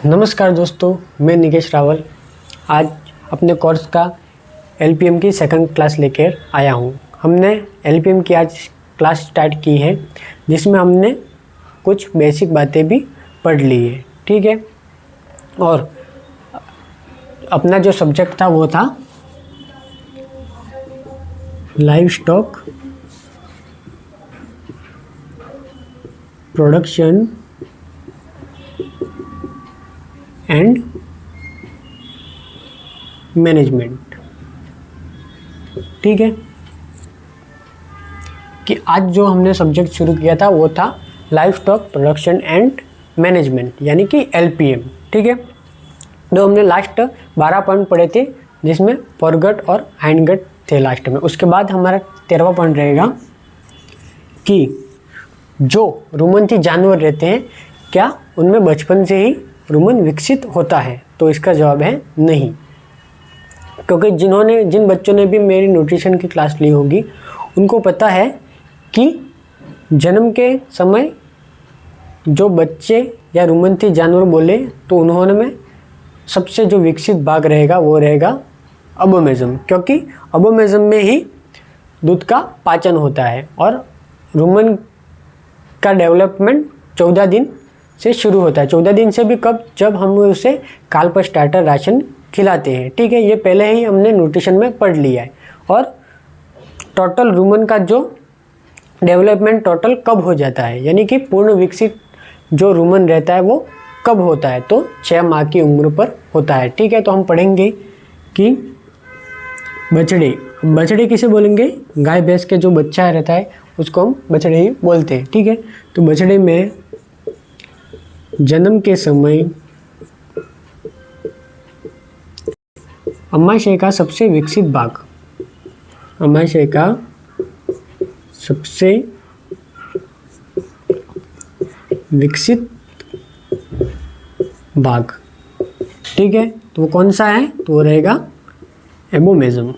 नमस्कार दोस्तों, मैं निकेश रावल आज अपने कोर्स का एलपीएम की सेकंड क्लास लेकर आया हूँ। हमने एलपीएम की आज क्लास स्टार्ट की है जिसमें हमने कुछ बेसिक बातें भी पढ़ ली है, ठीक है। और अपना जो सब्जेक्ट था वो था live stock production and management, ठीक है। कि आज जो हमने सब्जेक्ट शुरू किया था वो था live stock production and management यानी कि एलपीएम, ठीक है। तो हमने लास्ट 12 पॉइंट पढ़े थे जिसमें फॉरगट और हाइंडगट थे लास्ट में। उसके बाद हमारा 13वां पॉइंट रहेगा कि जो रुमंती जानवर रहते हैं क्या उनमें बचपन से ही रुमन विकसित होता है। तो इसका जवाब है नहीं, क्योंकि जिन बच्चों ने भी मेरी न्यूट्रिशन की क्लास ली होगी उनको पता है कि जन्म के समय जो बच्चे या रुमंती जानवर बोले तो उन्होंने में सबसे जो विकसित भाग रहेगा वो रहेगा अबोमेजम, क्योंकि अबोमेजम में ही दूध का पाचन होता है और रुमन का डेवलपमेंट 14 दिन से शुरू होता है। 14 दिन से भी कब, जब हम उसे काल्प स्टार्टर राशन खिलाते हैं, ठीक है। ये पहले ही हमने न्यूट्रिशन में पढ़ लिया है। और टोटल रुमन का जो डेवलपमेंट टोटल कब हो जाता है यानी कि पूर्ण विकसित जो रुमन रहता है वो कब होता है, तो 6 माह की उम्र पर होता है, ठीक है। तो हम पढ़ेंगे कि बछड़े किसे बोलेंगे, गाय भैंस के जो बच्चा रहता है उसको हम बछड़े ही बोलते हैं, ठीक है। तो बछड़े में जन्म के समय अमाशय का सबसे विकसित भाग, अमाशय का सबसे विकसित भाग, ठीक है। तो वो कौन सा है, तो वो रहेगा एबोमेजम।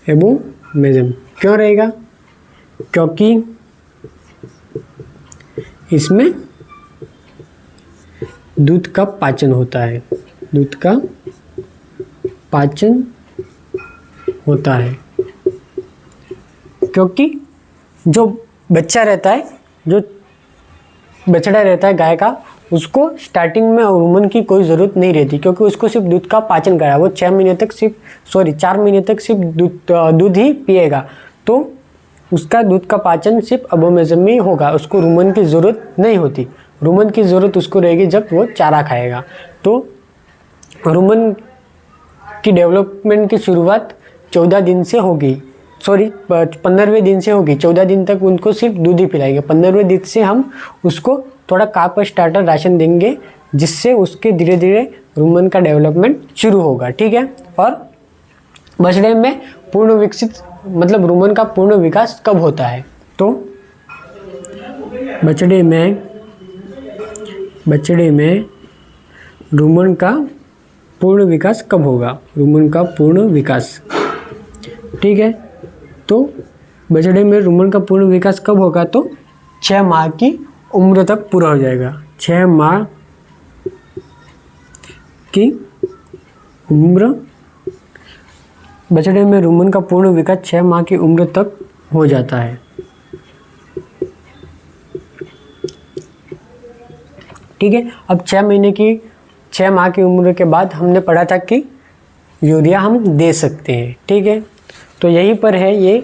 एबोमेजम क्यों रहेगा, क्योंकि इसमें दूध का पाचन होता है, दूध का पाचन होता है। क्योंकि जो बच्चा रहता है, जो बछड़ा रहता है गाय का, उसको स्टार्टिंग में रुमन की कोई ज़रूरत नहीं रहती, क्योंकि उसको सिर्फ दूध का पाचन करा, वो 4 महीने तक सिर्फ दूध ही पिएगा। तो उसका दूध का पाचन सिर्फ अबोमेजम में ही होगा, उसको रुमन की ज़रूरत नहीं होती। रुमन की ज़रूरत उसको रहेगी जब वो चारा खाएगा। तो रुमन की डेवलपमेंट की शुरुआत 14 दिन से होगी, 15वें दिन से होगी। 14 दिन तक उनको सिर्फ दूध ही पिलाएंगे। 15वें दिन से हम उसको थोड़ा कार्प स्टार्टर राशन देंगे, जिससे उसके धीरे धीरे रुमन का डेवलपमेंट शुरू होगा, ठीक है। और बछड़े में पूर्ण विकसित मतलब रुमन का पूर्ण विकास कब होता है, तो बछड़े में रुमन का पूर्ण विकास कब होगा, रुमन का पूर्ण विकास, ठीक है। तो बछड़े में रुमन का पूर्ण विकास कब होगा, तो 6 माह की उम्र तक पूरा हो जाएगा। 6 माह की उम्र, बछड़े में रुमन का पूर्ण विकास 6 माह की उम्र तक हो जाता है, ठीक है। अब 6 माह की उम्र के बाद हमने पढ़ा था कि यूरिया हम दे सकते हैं, ठीक है। तो यहीं पर है ये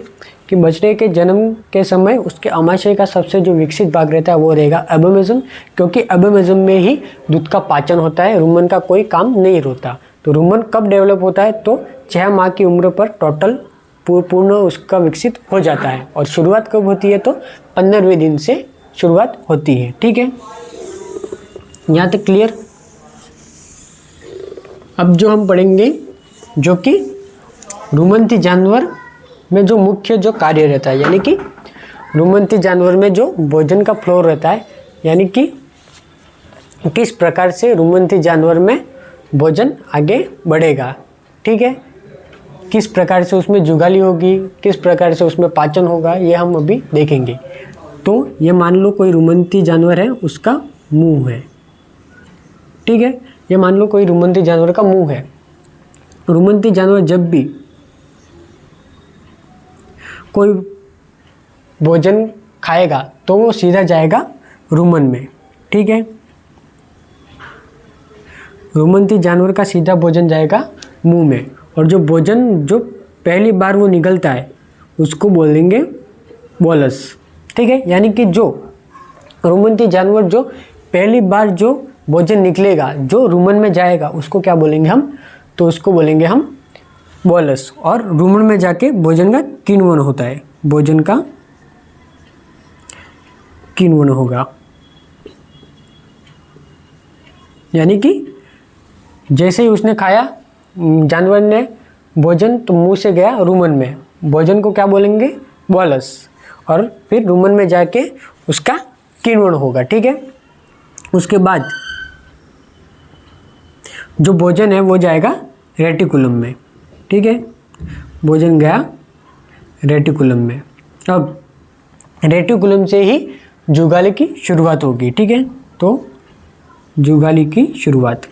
कि बछड़े के जन्म के समय उसके अमाशय का सबसे जो विकसित भाग रहता है वो रहेगा एबोमेजम, क्योंकि एबोमेजम में ही दूध का पाचन होता है, रुमन का कोई काम नहीं होता। तो रुमन कब डेवलप होता है, तो 6 माह की उम्र पर टोटल पूर्ण उसका विकसित हो जाता है। और शुरुआत कब होती है, तो 15वें दिन से शुरुआत होती है, ठीक है। यहाँ तक क्लियर। अब जो हम पढ़ेंगे जो कि रुमंती जानवर में जो मुख्य जो कार्य रहता है, यानी कि रुमंती जानवर में जो भोजन का फ्लो रहता है, यानी कि किस प्रकार से रुमंती जानवर में भोजन आगे बढ़ेगा, ठीक है। किस प्रकार से उसमें जुगाली होगी, किस प्रकार से उसमें पाचन होगा, ये हम अभी देखेंगे। तो ये मान लो कोई रुमंती जानवर है, उसका मुंह है, ठीक है। ये मान लो कोई रुमंती जानवर का मुंह है। रुमंती जानवर जब भी कोई भोजन खाएगा तो वो सीधा जाएगा रुमन में, ठीक है। रुमंती जानवर का सीधा भोजन जाएगा मुंह में, और जो भोजन जो पहली बार वो निकलता है उसको बोलेंगे बोलस, ठीक है। यानी कि जो रुमंती जानवर जो पहली बार जो भोजन निकलेगा जो रुमन में जाएगा उसको क्या बोलेंगे हम, तो उसको बोलेंगे हम बोलस। और रुमन में जाके भोजन का किण्वन होता है, भोजन का किण्वन होगा। यानी कि जैसे ही उसने खाया जानवर ने भोजन, तो मुंह से गया रुमन में, भोजन को क्या बोलेंगे बोलस, और फिर रुमन में जाके उसका किण्वन होगा, ठीक है। उसके बाद जो भोजन है वो जाएगा रेटिकुलम में, ठीक है। भोजन गया रेटिकुलम में। अब रेटिकुलम से ही जुगाली की शुरुआत होगी, ठीक है। तो जुगाली की शुरुआत,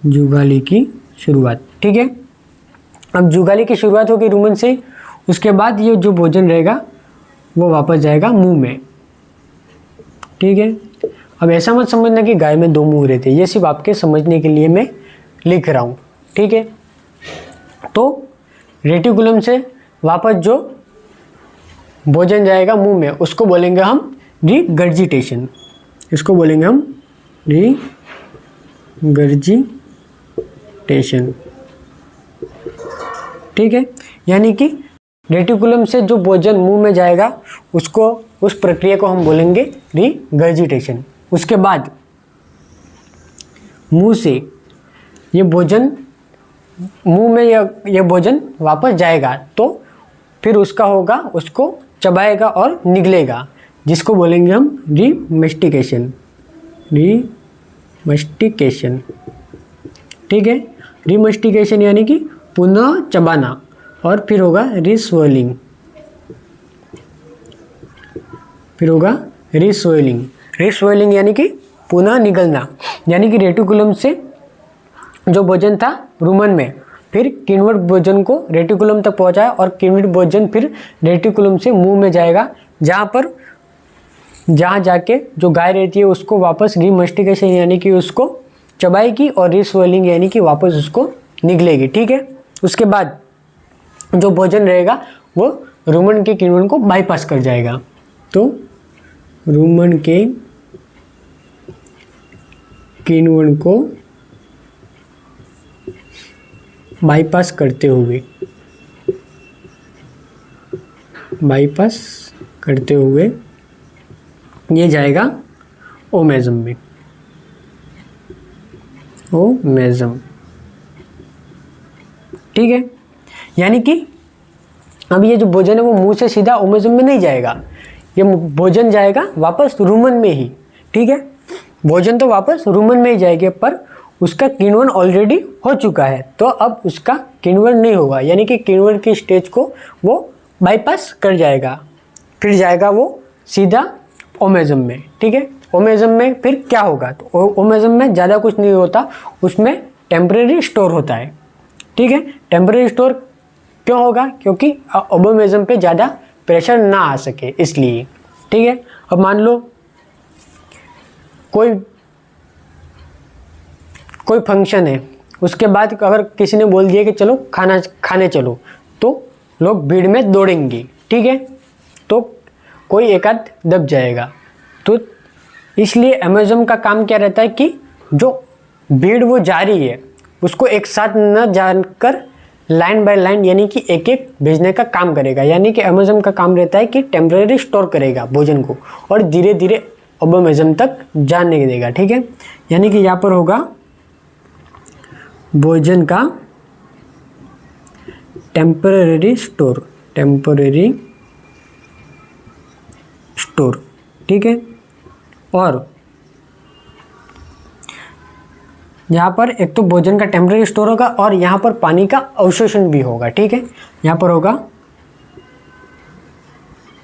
जुगाली की शुरुआत, ठीक है। अब जुगाली की शुरुआत होगी रुमन से, उसके बाद ये जो भोजन रहेगा वो वापस जाएगा मुंह में, ठीक है। अब ऐसा मत समझना कि गाय में दो मुंह रहते, ये सिर्फ आपके समझने के लिए मैं लिख रहा हूँ, ठीक है। तो रेटिकुलम से वापस जो भोजन जाएगा मुंह में उसको बोलेंगे हम रिगर्जिटेशन, इसको बोलेंगे हम रिगर्जिटेशन, ठीक है। यानी कि रेटिकुलम से जो भोजन मुंह में जाएगा उसको, उस प्रक्रिया को हम बोलेंगे रिगर्जिटेशन। उसके बाद मुंह से ये भोजन, मुंह में ये भोजन वापस जाएगा तो फिर उसका होगा, उसको चबाएगा और निगलेगा, जिसको बोलेंगे हम रिमस्टिकेशन, रिमस्टिकेशन, ठीक है। रिमस्टिकेशन यानी कि पुनः चबाना, और फिर होगा रिस्वेलिंग, फिर होगा रिस्वेलिंग। रिस्वेलिंग यानी कि पुनः निगलना, यानी कि रेटिकुलम से जो भोजन था रुमन में, फिर किण्वित भोजन को रेटिकुलम तक पहुंचाया, और किण्वित भोजन फिर रेटिकुलम से मुंह में जाएगा, जहाँ जाके जो गाय रहती है उसको वापस रिमस्टिकेशन यानी कि उसको चबाएगी, और रिस्वेलिंग यानी कि वापस उसको निगलेगी, ठीक है। उसके बाद जो भोजन रहेगा वो रुमन के किण्वन को बाईपास कर जाएगा। तो रुमन के किण्वन को बाईपास करते हुए ये जाएगा ओमेजम में, ओमेजम, ठीक है। यानी कि अब ये जो भोजन है वो मुंह से सीधा ओमेजम में नहीं जाएगा, ये भोजन जाएगा वापस रुमन में ही, ठीक है। भोजन तो वापस रुमन में ही जाएगा, पर उसका किण्वन ऑलरेडी हो चुका है, तो अब उसका किण्वन नहीं होगा, यानी कि किण्वन की स्टेज को वो बाईपास कर जाएगा, फिर जाएगा वो सीधा ओमेजम में, ठीक है। ओमेजम में फिर क्या होगा, तो ओमेजम में ज़्यादा कुछ नहीं होता, उसमें टेम्परेरी स्टोर होता है, ठीक है। टेम्परेरी स्टोर क्यों होगा, क्योंकि ओमेजम पे ज़्यादा प्रेशर ना आ सके इसलिए, ठीक है। अब मान लो कोई फंक्शन है, उसके बाद अगर किसी ने बोल दिया कि चलो खाना खाने चलो, तो लोग भीड़ में दौड़ेंगे, ठीक है। तो कोई एक आध दब जाएगा, तो इसलिए अमेज़न का काम क्या रहता है कि जो भीड़ वो जा रही है उसको एक साथ न जानकर लाइन बाय लाइन यानी कि एक एक भेजने का काम करेगा, यानी कि अमेज़न का काम रहता है कि टेम्परेरी स्टोर करेगा भोजन को और धीरे धीरे ओमेजम तक जाने देगा, ठीक है। यानी कि यहाँ पर होगा भोजन का टेम्परेरी स्टोर, ठीक है। और यहाँ पर एक तो भोजन का टेम्परेरी स्टोर होगा और यहाँ पर पानी का अवशोषण भी होगा, ठीक है। यहाँ पर होगा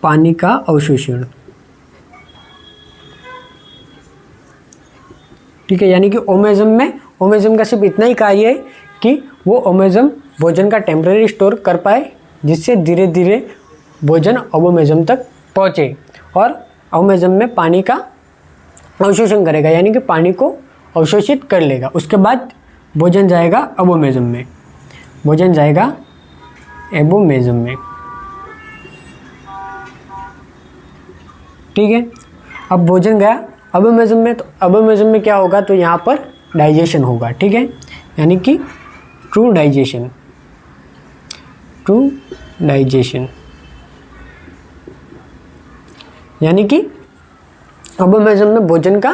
पानी का अवशोषण। ठीक है, यानी कि ओमेजम का सिर्फ इतना ही कार्य है कि वो ओमेजम भोजन का टेम्परेरी स्टोर कर पाए, जिससे धीरे धीरे भोजन अबोमेजम तक पहुँचे, और अबोमेजम में पानी का अवशोषण करेगा, यानी कि पानी को अवशोषित कर लेगा। उसके बाद भोजन जाएगा अबोमेजम में, भोजन जाएगा एबोमेजम में। ठीक है, अब भोजन गया अबोमेजम में, तो अबोमेजम में क्या होगा, तो यहाँ पर डाइजेशन होगा। ठीक है, यानी कि ट्रू डाइजेशन, यानी कि अबोमेजम में भोजन का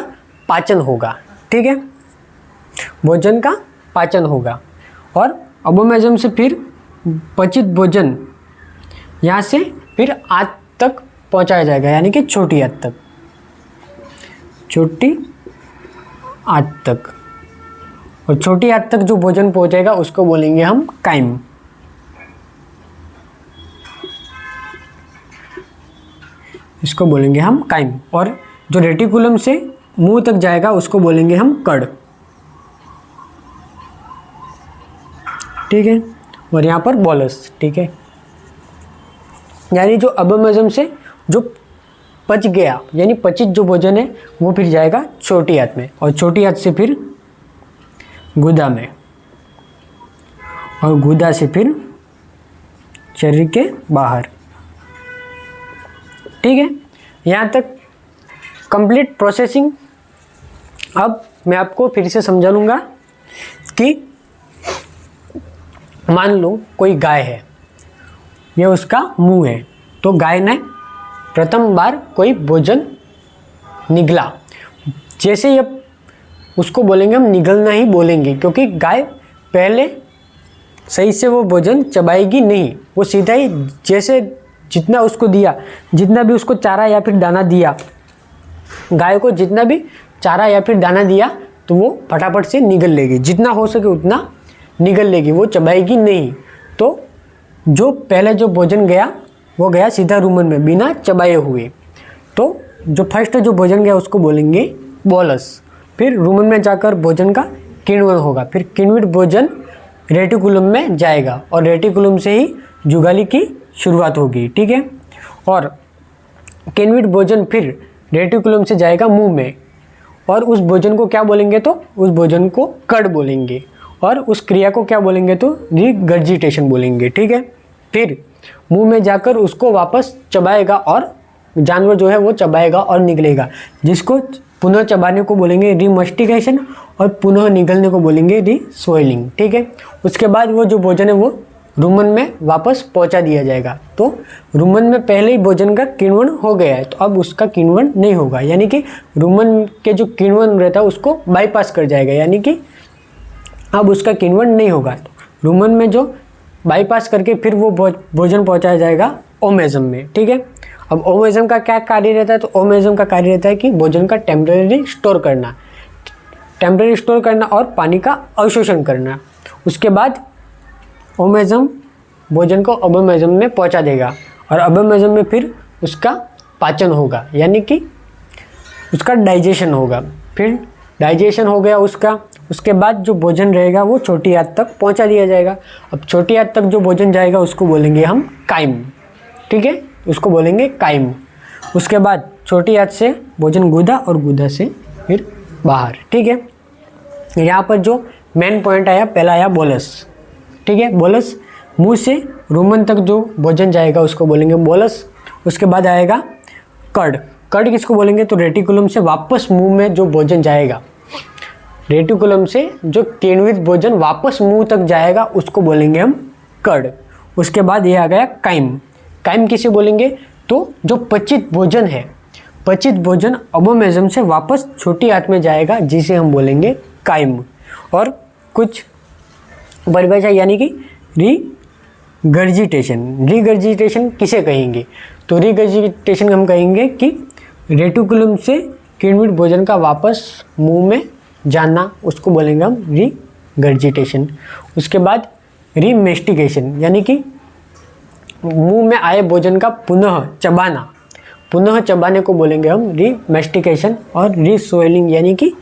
पाचन होगा। ठीक है, भोजन का पाचन होगा, और अबोमेजम से फिर पचित भोजन यहाँ से फिर आंत तक पहुँचाया जाएगा, यानी कि छोटी आंत तक, छोटी आंत तक। और छोटी आंत तक जो भोजन पहुँचेगा उसको बोलेंगे हम काइम। इसको बोलेंगे हम काइम। और जो रेटिकुलम से मुंह तक जाएगा उसको बोलेंगे हम कड़। ठीक है, और यहाँ पर बोलस। ठीक है, यानी जो अबोमेजम से जो पच गया, यानी पचित जो भोजन है वो फिर जाएगा छोटी आंत में, और छोटी आंत से फिर गुदा में, और गुदा से फिर शरीर के बाहर। ठीक है, यहाँ तक कंप्लीट प्रोसेसिंग। अब मैं आपको फिर से समझा लूँगा कि मान लो कोई गाय है, ये उसका मुंह है, तो गाय ने प्रथम बार कोई भोजन निगला, जैसे ये उसको बोलेंगे हम निगलना ही बोलेंगे, क्योंकि गाय पहले सही से वो भोजन चबाएगी नहीं, वो सीधा ही जैसे जितना उसको दिया, जितना भी उसको चारा या फिर दाना दिया, गाय को जितना भी चारा या फिर दाना दिया तो वो फटाफट से निगल लेगी, जितना हो सके उतना निगल लेगी, वो चबाएगी नहीं। तो जो पहले जो भोजन गया वो गया सीधा रुमन में बिना चबाए हुए, तो जो फर्स्ट जो भोजन गया उसको बोलेंगे बोलस। फिर रुमन में जाकर भोजन का किण्वन होगा, फिर किण्वित भोजन रेटिकुलम में जाएगा, और रेटिकुलम से ही जुगाली की शुरुआत होगी। ठीक है, और किण्वित भोजन फिर रेटिकुलम से जाएगा मुंह में, और उस भोजन को क्या बोलेंगे, तो उस भोजन को कड़ बोलेंगे, और उस क्रिया को क्या बोलेंगे, तो रिगर्जिटेशन बोलेंगे। ठीक है, फिर मुंह में जाकर उसको वापस चबाएगा, और जानवर जो है वो चबाएगा और निकलेगा, जिसको पुनः चबाने को बोलेंगे रिमस्टिकेशन, और पुनः निकलने को बोलेंगे रिसोइलिंग। ठीक है, उसके बाद वो जो भोजन है वो रुमन में वापस पहुंचा दिया जाएगा। तो रुमन में पहले ही भोजन का किण्वन हो गया है, तो अब उसका किण्वन नहीं होगा, यानी कि रुमन के जो किण्वन रहता है उसको बाईपास कर जाएगा, यानी कि अब उसका किण्वन नहीं होगा। तो रुमन में जो बाईपास करके फिर वो भोजन पहुंचाया जाएगा ओमेजम में। ठीक है, अब ओमेजम का क्या कार्य रहता है, तो ओमेजम का कार्य रहता है कि भोजन का टेम्परेरी स्टोर करना और पानी का अवशोषण करना। उसके बाद ओमेजम भोजन को अबोमेजम में पहुंचा देगा, और अबोमेजम में फिर उसका पाचन होगा, यानी कि उसका डाइजेशन होगा। फिर डाइजेशन हो गया उसका, उसके बाद जो भोजन रहेगा वो छोटी आंत तक पहुंचा दिया जाएगा। अब छोटी आंत तक जो भोजन जाएगा उसको बोलेंगे हम काइम। ठीक है, उसको बोलेंगे काइम। उसके बाद छोटी आंत से भोजन गुदा, और गुदा से फिर बाहर। ठीक है, यहाँ पर जो मेन पॉइंट आया, पहला आया बोलस। ठीक है, बोलस मुंह से रुमन तक जो भोजन जाएगा उसको बोलेंगे बोलस। उसके बाद आएगा कड़। कड़ किसको बोलेंगे, तो रेटिकुलम से वापस मुंह में जो भोजन जाएगा, रेटिकुलम से जो किण्वित भोजन वापस मुंह तक जाएगा उसको बोलेंगे हम कड़। उसके बाद ये आ गया काइम। काइम किसे बोलेंगे, तो जो पचित भोजन है, पचित भोजन अबोमेजम से वापस छोटी आंत में जाएगा, जिसे हम बोलेंगे काइम। और कुछ परिभाषा, यानी कि रिगर्जिटेशन किसे कहेंगे, तो रिगर्जिटेशन हम कहेंगे कि रेटिकुलम से किण्वित भोजन का वापस मुंह में जाना, उसको बोलेंगे हम रिगर्जिटेशन। उसके बाद रिमेस्टिकेशन, यानी कि मुंह में आए भोजन का पुनः चबाने को बोलेंगे हम रीमेस्टिकेशन, और रीस्वेलिंग यानी कि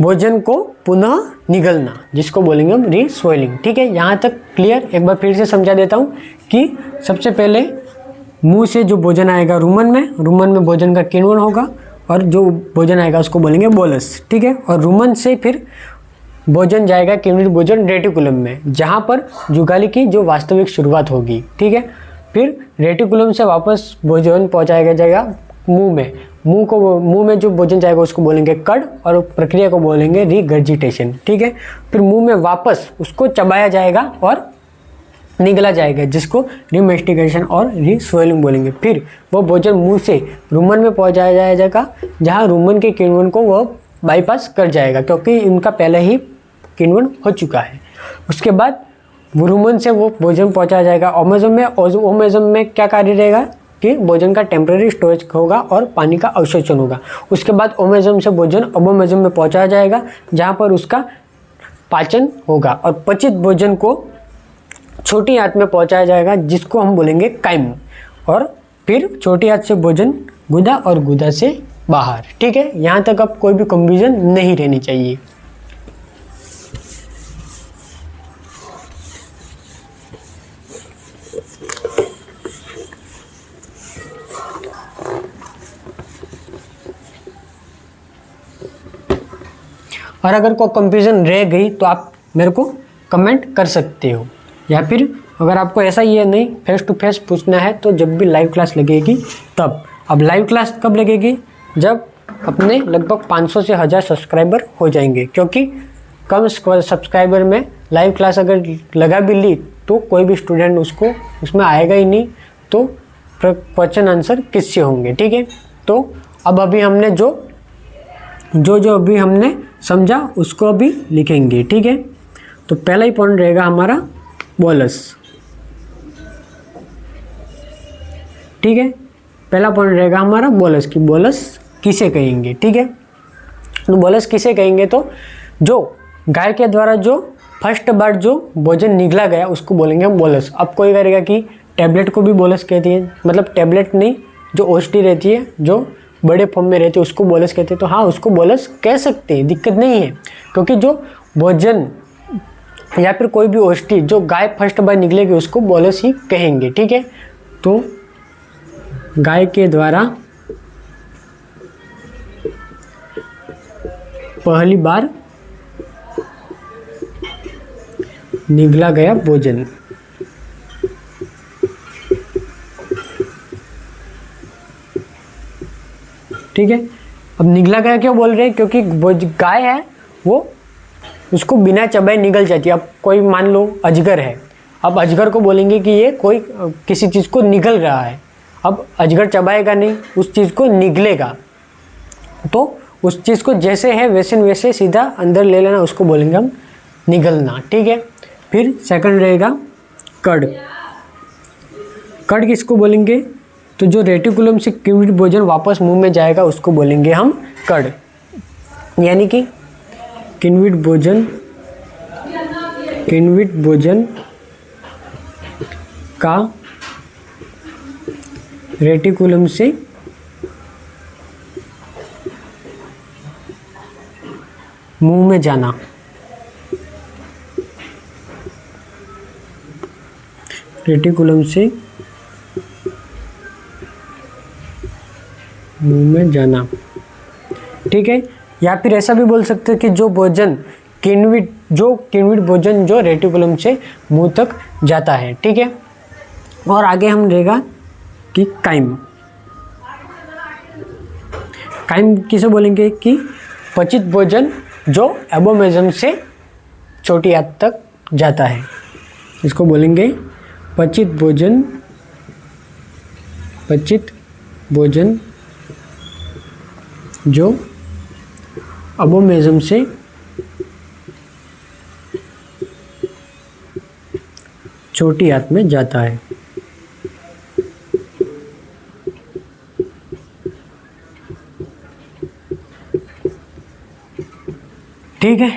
भोजन को पुनः निगलना, जिसको बोलेंगे हम रीस्वेलिंग। ठीक है, यहाँ तक क्लियर। एक बार फिर से समझा देता हूँ कि सबसे पहले मुंह से जो भोजन आएगा रुमन में भोजन का किण्वन होगा, और जो भोजन आएगा उसको बोलेंगे बोलस। ठीक है, और रुमन से फिर भोजन जाएगा किण्वित भोजन रेटिकुलम में, जहाँ पर जुगाली की जो वास्तविक शुरुआत होगी। ठीक है, फिर रेटिकुलम से वापस भोजन पहुँचाया जाएगा मुंह में जो भोजन जाएगा उसको बोलेंगे कड़, और प्रक्रिया को बोलेंगे रिगर्जिटेशन। ठीक है, फिर मुंह में वापस उसको चबाया जाएगा और निगला जाएगा, जिसको रीमेस्टिकेशन और रीस्वेलिंग बोलेंगे। फिर वो भोजन मुंह से रुमन में पहुंचाया जाएगा, जहां रुमन के किण्वन को वह बाईपास कर जाएगा, क्योंकि इनका पहले ही किण्वन हो चुका है। उसके बाद रुमन से वो भोजन पहुंचाया जाएगा ओमेजम में। ओमेजम में क्या कार्य रहेगा कि भोजन का टेम्परेरी स्टोरेज होगा और पानी का अवशोषण होगा। उसके बाद ओमेजम से भोजन अबोमेजम में पहुंचाया जाएगा, जहां पर उसका पाचन होगा, और पचित भोजन को छोटी आंत में पहुंचाया जाएगा, जिसको हम बोलेंगे काइम, और फिर छोटी आंत से भोजन गुदा, और गुदा से बाहर। ठीक है, यहाँ तक अब कोई भी कंफ्यूजन नहीं रहनी चाहिए। और अगर कोई कंफ्यूजन रह गई तो आप मेरे को कमेंट कर सकते हो, या फिर अगर आपको ऐसा ही है नहीं फेस टू फेस पूछना है तो जब भी लाइव क्लास लगेगी तब। अब लाइव क्लास कब लगेगी? जब अपने लगभग 500 से 1000 सब्सक्राइबर हो जाएंगे, क्योंकि कम सब्सक्राइबर में लाइव क्लास अगर लगा भी ली तो कोई भी स्टूडेंट उसमें आएगा ही नहीं, तो क्वेश्चन आंसर किससे होंगे। ठीक है, तो अब अभी हमने जो अभी हमने समझा उसको अभी लिखेंगे। ठीक है, तो पहला ही पॉइंट रहेगा हमारा बोलस। ठीक है, पहला पॉइंट रहेगा हमारा बोलस की बोलस किसे कहेंगे। ठीक है, तो बोलस किसे कहेंगे, तो जो गाय के द्वारा जो फर्स्ट बार जो भोजन निगला गया उसको बोलेंगे हम बोलस। अब कोई करेगा कि टैबलेट को भी बोलस कहती है, मतलब टैबलेट नहीं, जो ओष्ठी रहती है जो बड़े फॉर्म में रहती है उसको बोलस कहते हैं। तो हाँ, उसको बोलस कह सकते हैं, दिक्कत नहीं है, क्योंकि जो भोजन या फिर कोई भी ओष्ठी जो गाय फर्स्ट बार निकलेगी उसको बोलस ही कहेंगे। ठीक है, तो गाय के द्वारा पहली बार निगला गया भोजन। ठीक है, अब निगला गया क्यों बोल रहे हैं? क्योंकि गाय है वो उसको बिना चबाए निगल जाती है। अब कोई मान लो अजगर है, अब अजगर को बोलेंगे कि ये कोई किसी चीज़ को निगल रहा है। अब अजगर चबाएगा नहीं, उस चीज़ को निगलेगा, तो उस चीज़ को जैसे है वैसे सीधा अंदर ले लेना, उसको बोलेंगे हम निगलना। ठीक है, फिर सेकंड रहेगा कड़। कड़ किसको बोलेंगे? तो जो रेटिकुलम से किण्वित भोजन वापस मुंह में जाएगा उसको बोलेंगे हम कड़, यानी कि किण्वित भोजन का रेटिकुलम से मुंह में जाना। रेटिकुलम से मुंह में जाना। ठीक है, या फिर ऐसा भी बोल सकते हैं कि जो किण्वित भोजन जो रेटिकुलम से मुंह तक जाता है। ठीक है, और आगे हम रहेगा कि काइम। काइम किसे बोलेंगे? कि पचित भोजन जो एबोमेजम से छोटी आंत तक जाता है, इसको बोलेंगे पचित भोजन जो एबोमेजम से छोटी आंत में जाता है। ठीक है,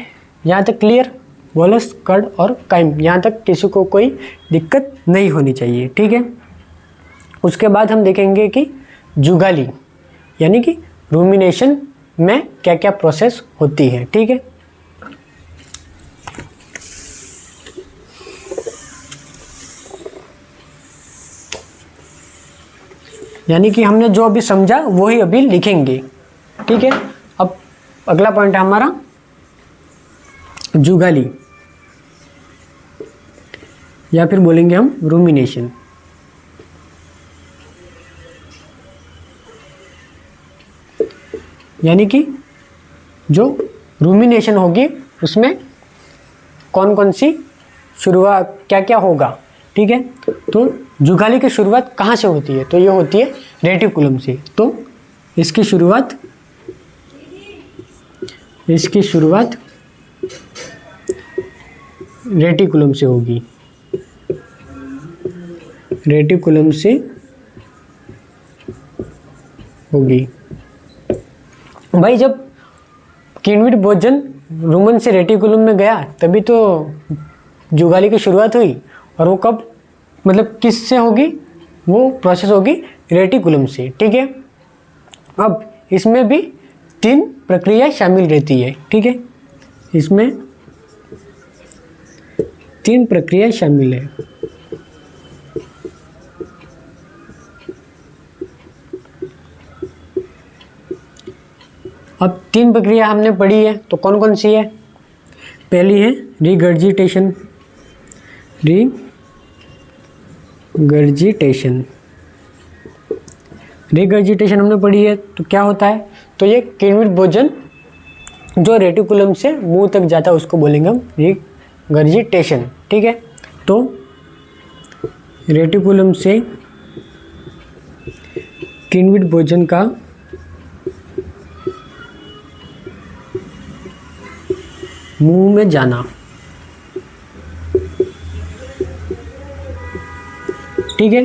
यहाँ तक क्लियर। वोलस, कर्ड और काइम, यहाँ तक किसी को कोई दिक्कत नहीं होनी चाहिए। ठीक है, उसके बाद हम देखेंगे कि जुगाली यानी कि रूमिनेशन में क्या क्या प्रोसेस होती है। ठीक है, यानी कि हमने जो अभी समझा वही अभी लिखेंगे। ठीक है, अब अगला पॉइंट है हमारा जुगाली या फिर बोलेंगे हम रूमिनेशन। यानी कि जो रूमिनेशन होगी उसमें कौन कौन सी शुरुआत क्या क्या होगा। ठीक है, तो जुगाली की शुरुआत कहाँ से होती है, तो ये होती है रेटिकुलम से। तो इसकी शुरुआत रेटिकुलम से होगी, रेटिकुलम से होगी। भाई जब किण्वित भोजन रुमन से रेटिकुलम में गया तभी तो जुगाली की शुरुआत हुई, और वो कब मतलब किस से होगी, वो प्रोसेस होगी रेटिकुलम से। ठीक है, अब इसमें भी 3 प्रक्रिया शामिल रहती है। ठीक है, इसमें 3 प्रक्रिया शामिल है। अब 3 प्रक्रिया हमने पढ़ी है, तो कौन कौन सी है? पहली है रिगर्जिटेशन। रिगर्जिटेशन हमने पढ़ी है, तो क्या होता है? तो ये किण्वित भोजन जो रेटिकुलम से मुंह तक जाता है उसको बोलेंगे हम रिगर्जिटेशन। ठीक है, तो रेटिकुलम से किण्वित भोजन का मुंह में जाना। ठीक है,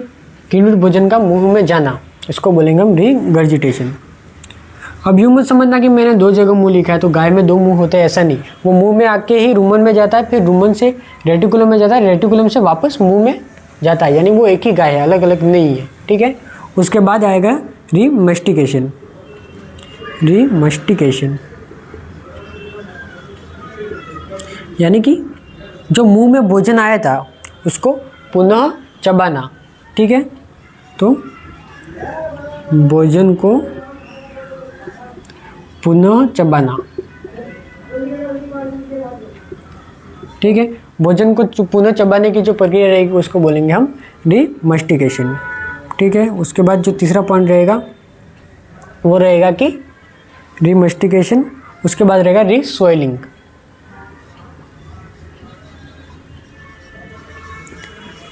किण्वित भोजन का मुंह में जाना, इसको बोलेंगे हम रिगर्जिटेशन। अब यूँ मत समझना कि मैंने 2 जगह मुंह लिखा है तो गाय में 2 मुंह होते हैं, ऐसा नहीं। वो मुंह में आके ही रुमन में जाता है, फिर रुमन से रेटिकुलम में जाता है, रेटिकुलम से वापस मुंह में जाता है, यानी वो एक ही गाय है, अलग अलग नहीं है। ठीक है, उसके बाद आएगा रीमस्टिकेशन। यानी कि जो मुंह में भोजन आया था उसको पुनः चबाना। ठीक है, तो भोजन को पुनः चबाना। ठीक है, भोजन को पुनः चबाने की जो प्रक्रिया रहेगी उसको बोलेंगे हम रीमस्टिकेशन। ठीक है, उसके बाद जो तीसरा पॉइंट रहेगा वो रहेगा कि रीमस्टिकेशन, उसके बाद रहेगा रीस्वेलिंग।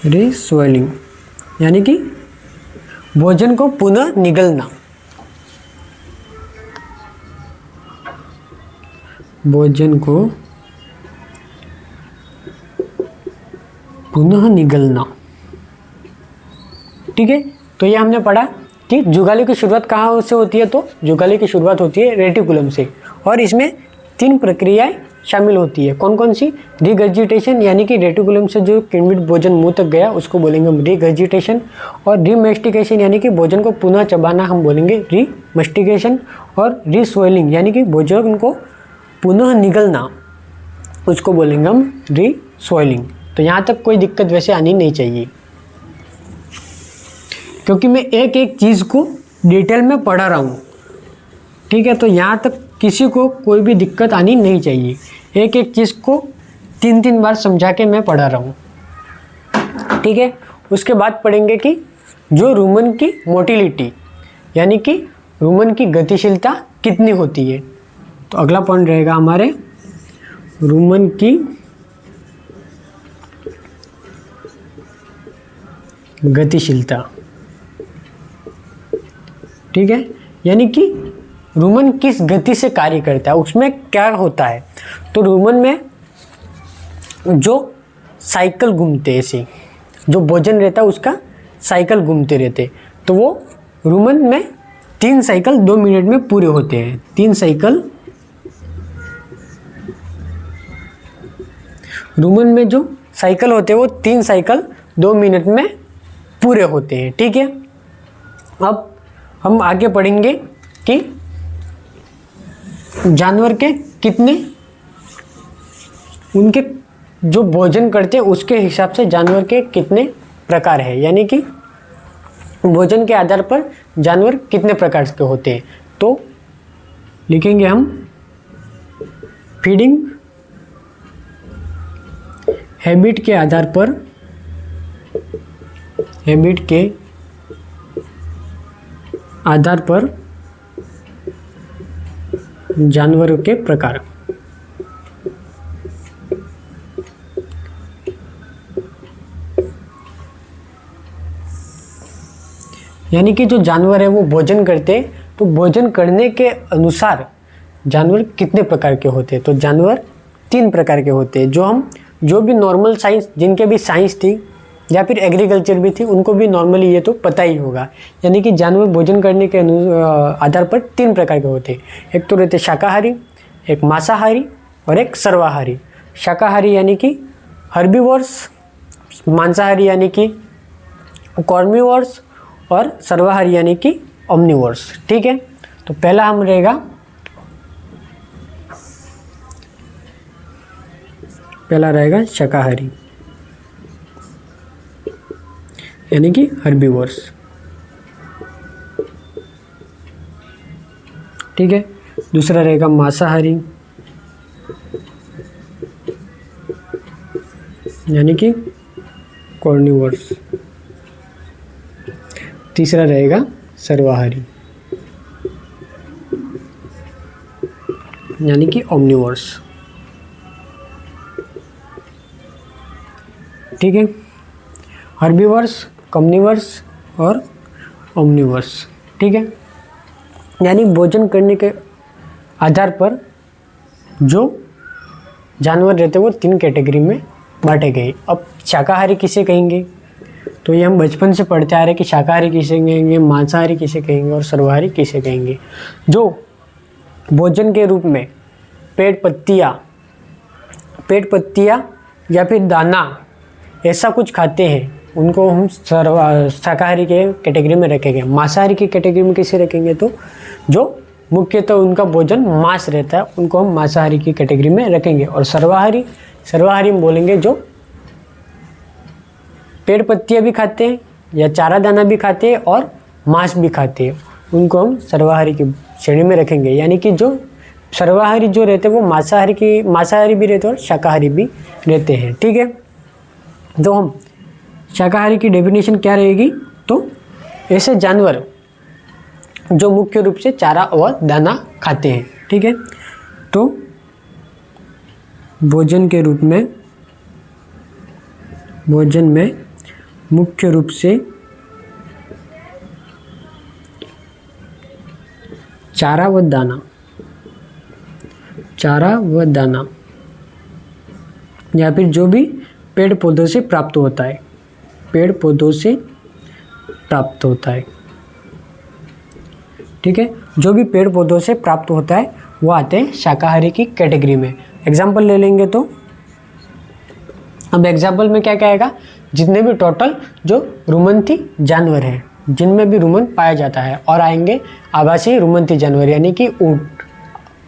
रीस्वेलिंग यानी कि भोजन को पुनः निगलना। भोजन को पुनः निगलना। ठीक है, तो ये हमने पढ़ा कि जुगाली की शुरुआत कहाँ से होती है, तो जुगाली की शुरुआत होती है रेटिकुलम से, और इसमें 3 प्रक्रियाएं शामिल होती है। कौन कौन सी? रिगर्जिटेशन, यानी कि रेटिकुलम से जो किण्वित भोजन मुंह तक गया उसको बोलेंगे हम रिगर्जिटेशन, और रीमस्टिकेशन यानी कि भोजन को पुनः चबाना हम बोलेंगे रीमस्टिकेशन, और रीस्वेलिंग यानी कि भोजन को पुनः निगलना उसको बोलेंगे हम रीस्वेलिंग। तो यहाँ तक कोई दिक्कत वैसे आनी नहीं चाहिए, क्योंकि मैं एक एक चीज़ को डिटेल में पढ़ा रहा हूँ। ठीक है, तो यहाँ तक किसी को कोई भी दिक्कत आनी नहीं चाहिए। एक एक चीज़ को 3-3 बार समझा के मैं पढ़ा रहा हूँ। ठीक है, उसके बाद पढ़ेंगे कि जो रुमन की मोटिलिटी यानी कि रुमन की गतिशीलता कितनी होती है। तो अगला पॉइंट रहेगा हमारे रुमन की गतिशीलता। ठीक है, यानी कि रुमन किस गति से कार्य करता है, उसमें क्या होता है। तो रुमन में जो साइकिल घूमते हैं, ऐसे जो भोजन रहता है उसका साइकिल घूमते रहते, तो वो रुमन में 3 साइकिल 2 मिनट में पूरे होते हैं। 3 साइकिल रूमन में जो साइकिल होते हैं वो 3 साइकिल 2 मिनट में पूरे होते हैं। ठीक है, अब हम आगे पढ़ेंगे कि जानवर के कितने, उनके जो भोजन करते हैं उसके हिसाब से जानवर के कितने प्रकार है, यानी कि भोजन के आधार पर जानवर कितने प्रकार के होते हैं। तो लिखेंगे हम फीडिंग हैबिट के आधार पर, हैबिट के आधार पर जानवरों के प्रकार। यानी कि जो जानवर है वो भोजन करते हैं, तो भोजन करने के अनुसार जानवर कितने प्रकार के होते हैं। तो जानवर 3 प्रकार के होते हैं, जो भी नॉर्मल साइंस, जिनके भी साइंस थी या फिर एग्रीकल्चर भी थी, उनको भी नॉर्मली ये तो पता ही होगा। यानी कि जानवर भोजन करने के आधार पर 3 प्रकार के होते हैं। एक तो रहते शाकाहारी, एक मांसाहारी और एक सर्वाहारी। शाकाहारी यानी कि हर्बीवोर्स, मांसाहारी यानी कि कॉर्निवोर्स और सर्वाहारी यानी कि ओमनिवोर्स। ठीक है, तो पहला हम रहेगा, पहला रहेगा शाकाहारी यानी कि हर्बीवोर्स। ठीक है, दूसरा रहेगा मांसाहारी यानी कि कॉर्निवोर्स। तीसरा रहेगा सर्वाहारी यानी कि ओमनिवोर्स। ठीक है, हर्बीवोर्स, कॉर्निवोर्स और ओमनिवोर्स। ठीक है, यानी भोजन करने के आधार पर जो जानवर रहते हैं वो 3 कैटेगरी में बांटे गए। अब शाकाहारी किसे कहेंगे, तो ये हम बचपन से पढ़ते आ रहे हैं कि शाकाहारी किसे कहेंगे, मांसाहारी किसे कहेंगे और सर्वाहारी किसे कहेंगे। जो भोजन के रूप में पेड़ पत्तियाँ या फिर दाना ऐसा कुछ खाते हैं, उनको हम शाकाहारी के कैटेगरी में रखेंगे। मांसाहारी की कैटेगरी में किसे रखेंगे, तो जो मुख्यतः उनका भोजन मांस रहता है, उनको हम मांसाहारी की कैटेगरी में रखेंगे। और सर्वाहारी में बोलेंगे जो पेड़ पत्तियाँ भी खाते हैं या चारा दाना भी खाते हैं और मांस भी खाते हैं, उनको हम सर्वाहारी की श्रेणी में रखेंगे। यानी कि जो सर्वाहारी जो रहते हैं वो मांसाहारी भी रहते हैं और शाकाहारी भी रहते हैं। ठीक है, तो हम शाकाहारी की डेफिनेशन क्या रहेगी, तो ऐसे जानवर जो मुख्य रूप से चारा और दाना खाते हैं। ठीक है, तो भोजन में मुख्य रूप से चारा व दाना या फिर जो भी पेड़ पौधों से प्राप्त होता है, ठीक है, जो भी पेड़ पौधों से प्राप्त होता है वो आते हैं शाकाहारी की कैटेगरी में। एग्जाम्पल ले लेंगे तो अब एग्जाम्पल में क्या क्या आएगा, जितने भी टोटल जो रुमंथी जानवर हैं, जिनमें भी रुमन पाया जाता है, और आएंगे आवासीय रुमंथी जानवर यानी कि ऊँट,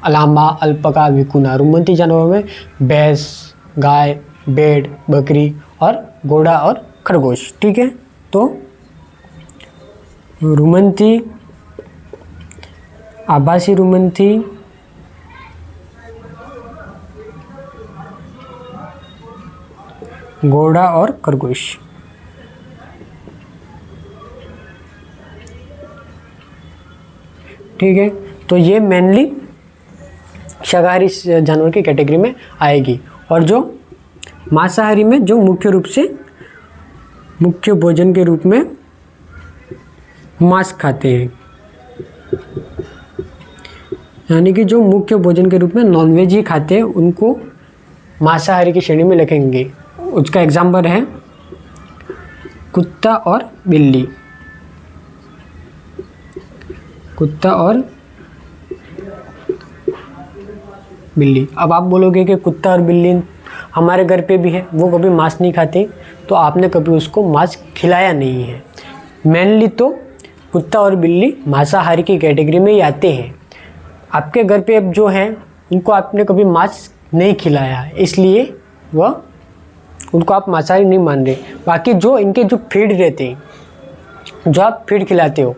लामा, अल्पका, विकुना। रुमंथी जानवरों में भैंस, गाय, भेड़, बकरी और घोड़ा और खरगोश। ठीक है, तो रुमंथी, आभासी रुमंथी, घोड़ा और खरगोश। ठीक है, तो ये मेनली शाकाहारी जानवर की कैटेगरी में आएगी। और जो मांसाहारी में जो मुख्य रूप से मुख्य भोजन के रूप में मांस खाते हैं, यानी कि जो मुख्य भोजन के रूप में नॉनवेज ही खाते हैं, उनको मांसाहारी की श्रेणी में रखेंगे। उसका एग्जाम्पल है कुत्ता और बिल्ली। अब आप बोलोगे कि कुत्ता और बिल्ली हमारे घर पे भी है, वो कभी मांस नहीं खाते, तो आपने कभी उसको मांस खिलाया नहीं है। मेनली तो कुत्ता और बिल्ली मांसाहारी की कैटेगरी में ही आते हैं। आपके घर पे अब जो है उनको आपने कभी मांस नहीं खिलाया, इसलिए वह उनको आप मांसाहारी नहीं मान रहे। बाकी जो इनके जो फीड रहते हैं, जो आप फीड खिलाते हो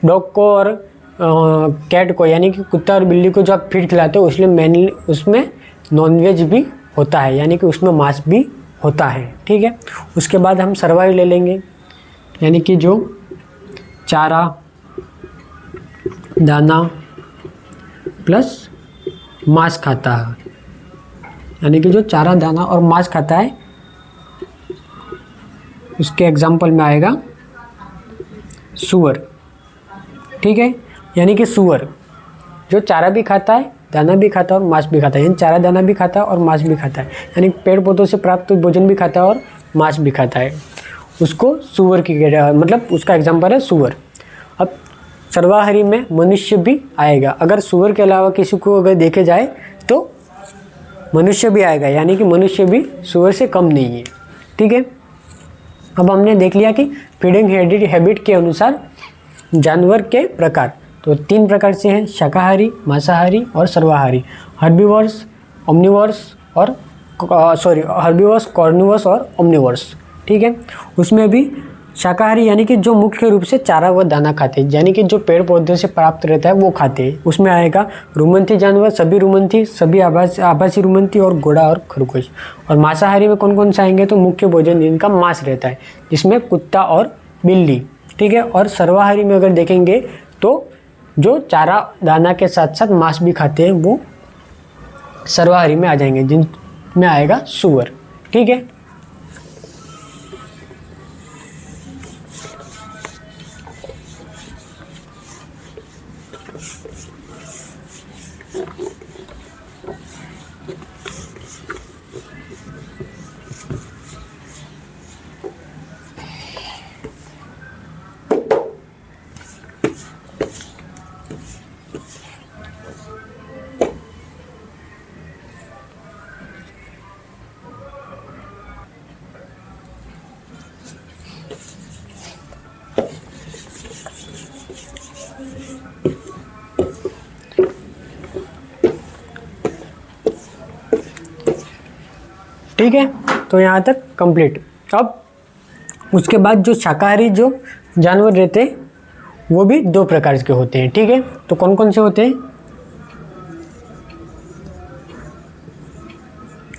डॉग को और कैट को, यानी कि कुत्ता और बिल्ली को जो आप फीड खिलाते हो, इसलिए मेनली उसमें नॉनवेज भी होता है, यानी कि उसमें मांस भी होता है। ठीक है, उसके बाद हम सर्वाइव ले लेंगे, यानी कि जो चारा दाना प्लस मांस खाता है, यानी कि जो चारा दाना और मांस खाता है, उसके एग्जाम्पल में आएगा सूअर। ठीक है, यानी कि सूअर जो चारा भी खाता है, दाना भी खाता है और मांस भी खाता है, यानी चारा दाना भी खाता है और मांस भी खाता है, यानी पेड़ पौधों से प्राप्त भोजन भी खाता है और मांस भी खाता है, उसको सूअर की मतलब उसका एग्जाम्पल है सूअर। अब सर्वाहारी में मनुष्य भी आएगा। अगर सूअर के अलावा किसी को अगर देखे जाए तो मनुष्य भी आएगा, यानी कि मनुष्य भी सूअर से कम नहीं है। ठीक है, अब हमने देख लिया कि फीडिंग हैबिट के अनुसार जानवर के प्रकार, तो 3 प्रकार से हैं, शाकाहारी, मांसाहारी और सर्वाहारी। हर्बीवर्स, ओमनिवर्स और हर्बीवर्स, कॉर्निवर्स और ओमनिवर्स। ठीक है, उसमें भी शाकाहारी यानी कि जो मुख्य रूप से चारा व दाना खाते हैं, यानी कि जो पेड़ पौधे से प्राप्त रहता है वो खाते हैं। उसमें आएगा रुमंथी जानवर, सभी रुमंथी, सभी आभासी रुमंथी और घोड़ा और खरगोश। और मांसाहारी में कौन कौन से आएंगे, तो मुख्य भोजन जिनका मांस रहता है, जिसमें कुत्ता और बिल्ली। ठीक है, और सर्वाहारी में अगर देखेंगे तो जो चारा दाना के साथ साथ मांस भी खाते हैं वो सर्वाहारी में आ जाएंगे, जिनमें आएगा सूअर। ठीक है, ठीक है, तो यहाँ तक कंप्लीट। अब उसके बाद जो शाकाहारी जो जानवर रहते हैं वो भी 2 प्रकार के होते हैं। ठीक है, तो कौन कौन से होते हैं,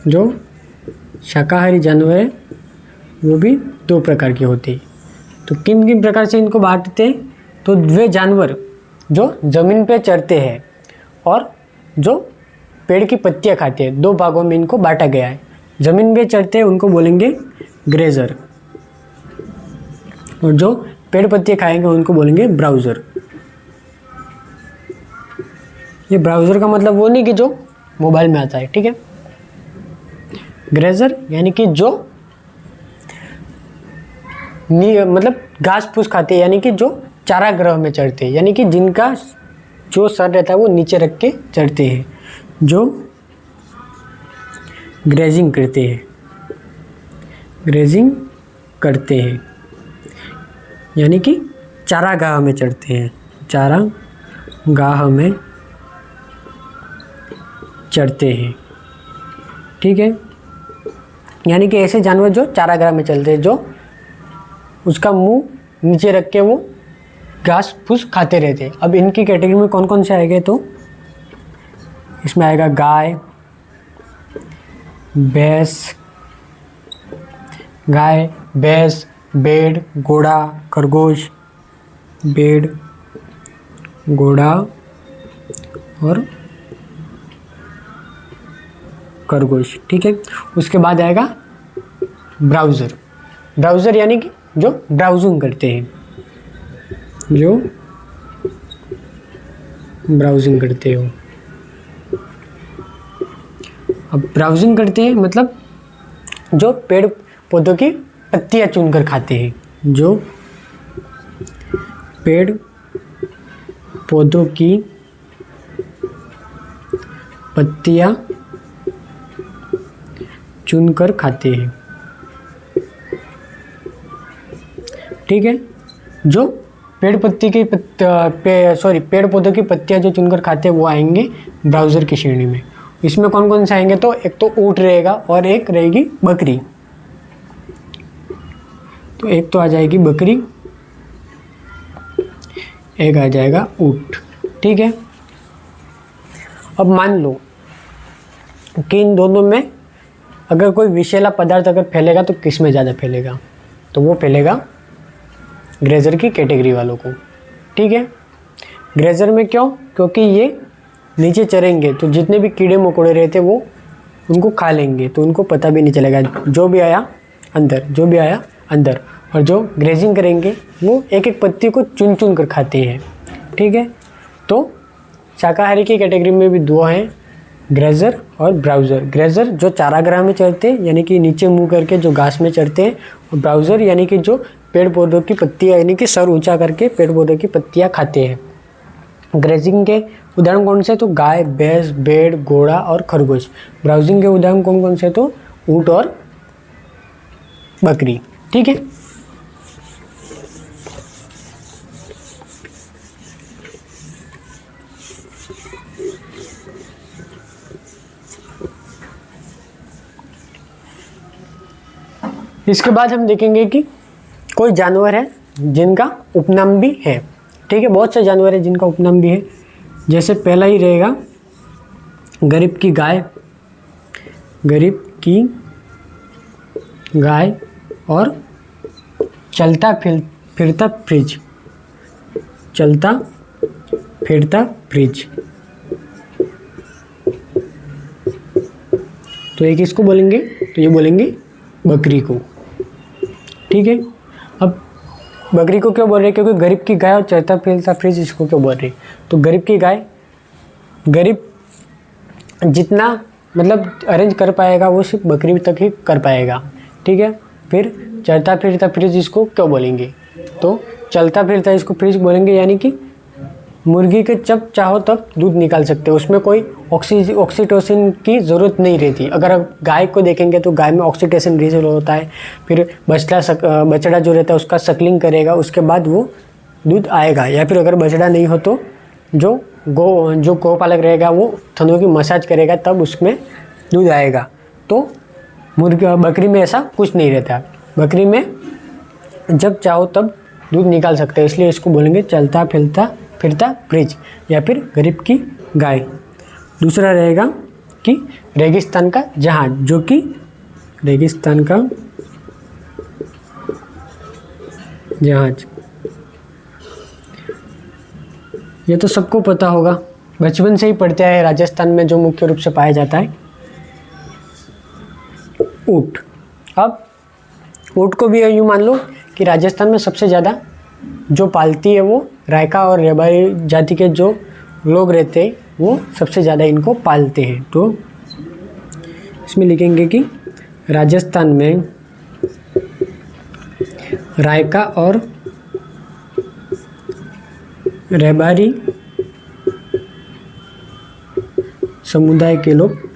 जो शाकाहारी जानवर है वो भी 2 प्रकार के होते हैं। तो किन किन प्रकार से इनको बांटते हैं, तो वे जानवर जो ज़मीन पे चरते हैं और जो पेड़ की पत्तियां खाते हैं, 2 भागों में इनको बांटा गया है। ज़मीन पे चरते हैं उनको बोलेंगे ग्रेजर, और जो पेड़ पत्तियां खाएंगे उनको बोलेंगे ब्राउज़र। ये ब्राउज़र का मतलब वो नहीं कि जो मोबाइल में आता है। ठीक है, ग्रेजर यानी कि जो मतलब घास फूस खाते हैं, यानी कि जो चारागाह में चढ़ते हैं, यानी कि जिनका जो सर रहता है वो नीचे रख के चढ़ते हैं, जो ग्रेजिंग करते हैं, यानी कि चारागाह में चढ़ते हैं, चारागाह में चढ़ते हैं। ठीक है, यानी कि ऐसे जानवर जो चारागाह में चलते हैं, जो उसका मुंह नीचे रख के वो घास फूस खाते रहते हैं। अब इनकी कैटेगरी में कौन कौन से आएंगे, तो इसमें आएगा गाय, भैंस, भेड़, घोड़ा, खरगोश, भेड़, घोड़ा और खरगोश। ठीक है, उसके बाद आएगा ब्राउज़र यानी कि जो ब्राउजिंग करते हैं, जो ब्राउजिंग करते हो। अब ब्राउजिंग करते हैं मतलब जो पेड़ पौधों की पत्तियां चुनकर खाते हैं, जो पेड़ पौधों की पत्तियां चुनकर खाते हैं, ठीक है। जो पेड़ पौधों की पत्तियां जो चुनकर खाते हैं वो आएंगे ब्राउज़र की श्रेणी में। इसमें कौन कौन से आएंगे, तो एक तो ऊँट रहेगा और एक रहेगी बकरी। तो एक तो आ जाएगी बकरी, एक आ जाएगा ऊँट, ठीक है। अब मान लो कि इन दोनों में अगर कोई विषैला पदार्थ अगर फैलेगा तो किस में ज़्यादा फैलेगा, तो वो फैलेगा ग्रेजर की कैटेगरी वालों को, ठीक है। ग्रेजर में क्यों, क्योंकि ये नीचे चरेंगे तो जितने भी कीड़े मकोड़े रहते वो उनको खा लेंगे, तो उनको पता भी नहीं चलेगा, जो भी आया अंदर। और जो ग्रेजिंग करेंगे वो एक एक पत्ती को चुन चुन कर खाते हैं, ठीक है। तो शाकाहारी की कैटेगरी में भी दो हैं, ग्रेजर और ब्राउज़र। ग्रेजर जो चारागाह में चरते हैं यानी कि नीचे मुंह करके जो घास में चरते हैं, और ब्राउज़र यानी कि जो पेड़ पौधों की पत्तियाँ यानी कि सर ऊंचा करके पेड़ पौधों की पत्तियाँ खाते हैं। ग्रेजिंग के उदाहरण कौन से, तो गाय, भैंस, भेड़, घोड़ा और खरगोश। ब्राउजिंग के उदाहरण कौन कौन से, तो ऊँट और बकरी, ठीक है। इसके बाद हम देखेंगे कि कोई जानवर है जिनका उपनाम भी है, ठीक है। बहुत से जानवर है जिनका उपनाम भी है। जैसे पहला ही रहेगा गरीब की गाय, और चलता फिरता फ्रिज। तो एक इसको बोलेंगे, तो ये बोलेंगे बकरी को, ठीक है। अब बकरी को क्यों बोल रहे हैं, क्योंकि गरीब की गाय और चलता फिरता फ्रिज इसको क्यों बोल रहे हैं, तो गरीब की गाय, गरीब जितना मतलब अरेंज कर पाएगा वो सिर्फ बकरी तक ही कर पाएगा, ठीक है। फिर चलता फिरता फ्रिज इसको क्यों बोलेंगे, तो चलता फिरता इसको फ्रिज बोलेंगे, यानी कि मुर्गी के जब चाहो तब दूध निकाल सकते हो, उसमें कोई ऑक्सीटोसिन की ज़रूरत नहीं रहती। अगर आप गाय को देखेंगे तो गाय में ऑक्सीटोसिन रिलीज होता है, फिर बछड़ा जो रहता है उसका सकलिंग करेगा, उसके बाद वो दूध आएगा। या फिर अगर बछड़ा नहीं हो तो जो गौपालक रहेगा वो थनों की मसाज करेगा, तब उसमें दूध आएगा। तो बकरी में ऐसा कुछ नहीं रहता। बकरी में जब चाहो तब दूध निकाल सकते हैं, इसलिए इसको बोलेंगे चलता फिरता फ्रिज या फिर गरीब की गाय। दूसरा रहेगा कि रेगिस्तान का जहाज, जो कि रेगिस्तान का जहाज, ये तो सबको पता होगा, बचपन से ही पढ़ते आए। राजस्थान में जो मुख्य रूप से पाया जाता है ऊँट। अब ऊँट को भी यूँ मान लो कि राजस्थान में सबसे ज़्यादा जो पालती है वो रायका और रेबारी जाति के जो लोग रहते हैं वो सबसे ज़्यादा इनको पालते हैं। तो इसमें लिखेंगे कि राजस्थान में रायका और रेबारी समुदाय के लोग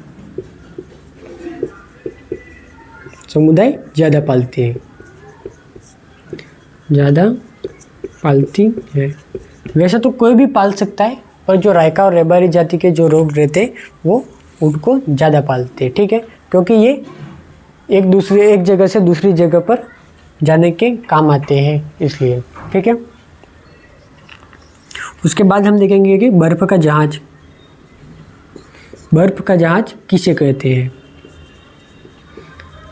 ज़्यादा पालते हैं, ज़्यादा पालती है। वैसे तो कोई भी पाल सकता है, पर जो रायका और रेबारी जाति के जो लोग रहते हैं वो उनको ज़्यादा पालते हैं, ठीक है, क्योंकि ये एक जगह से दूसरी जगह पर जाने के काम आते हैं, इसलिए, ठीक है। उसके बाद हम देखेंगे कि बर्फ़ का जहाज। बर्फ़ का जहाज किसे कहते हैं?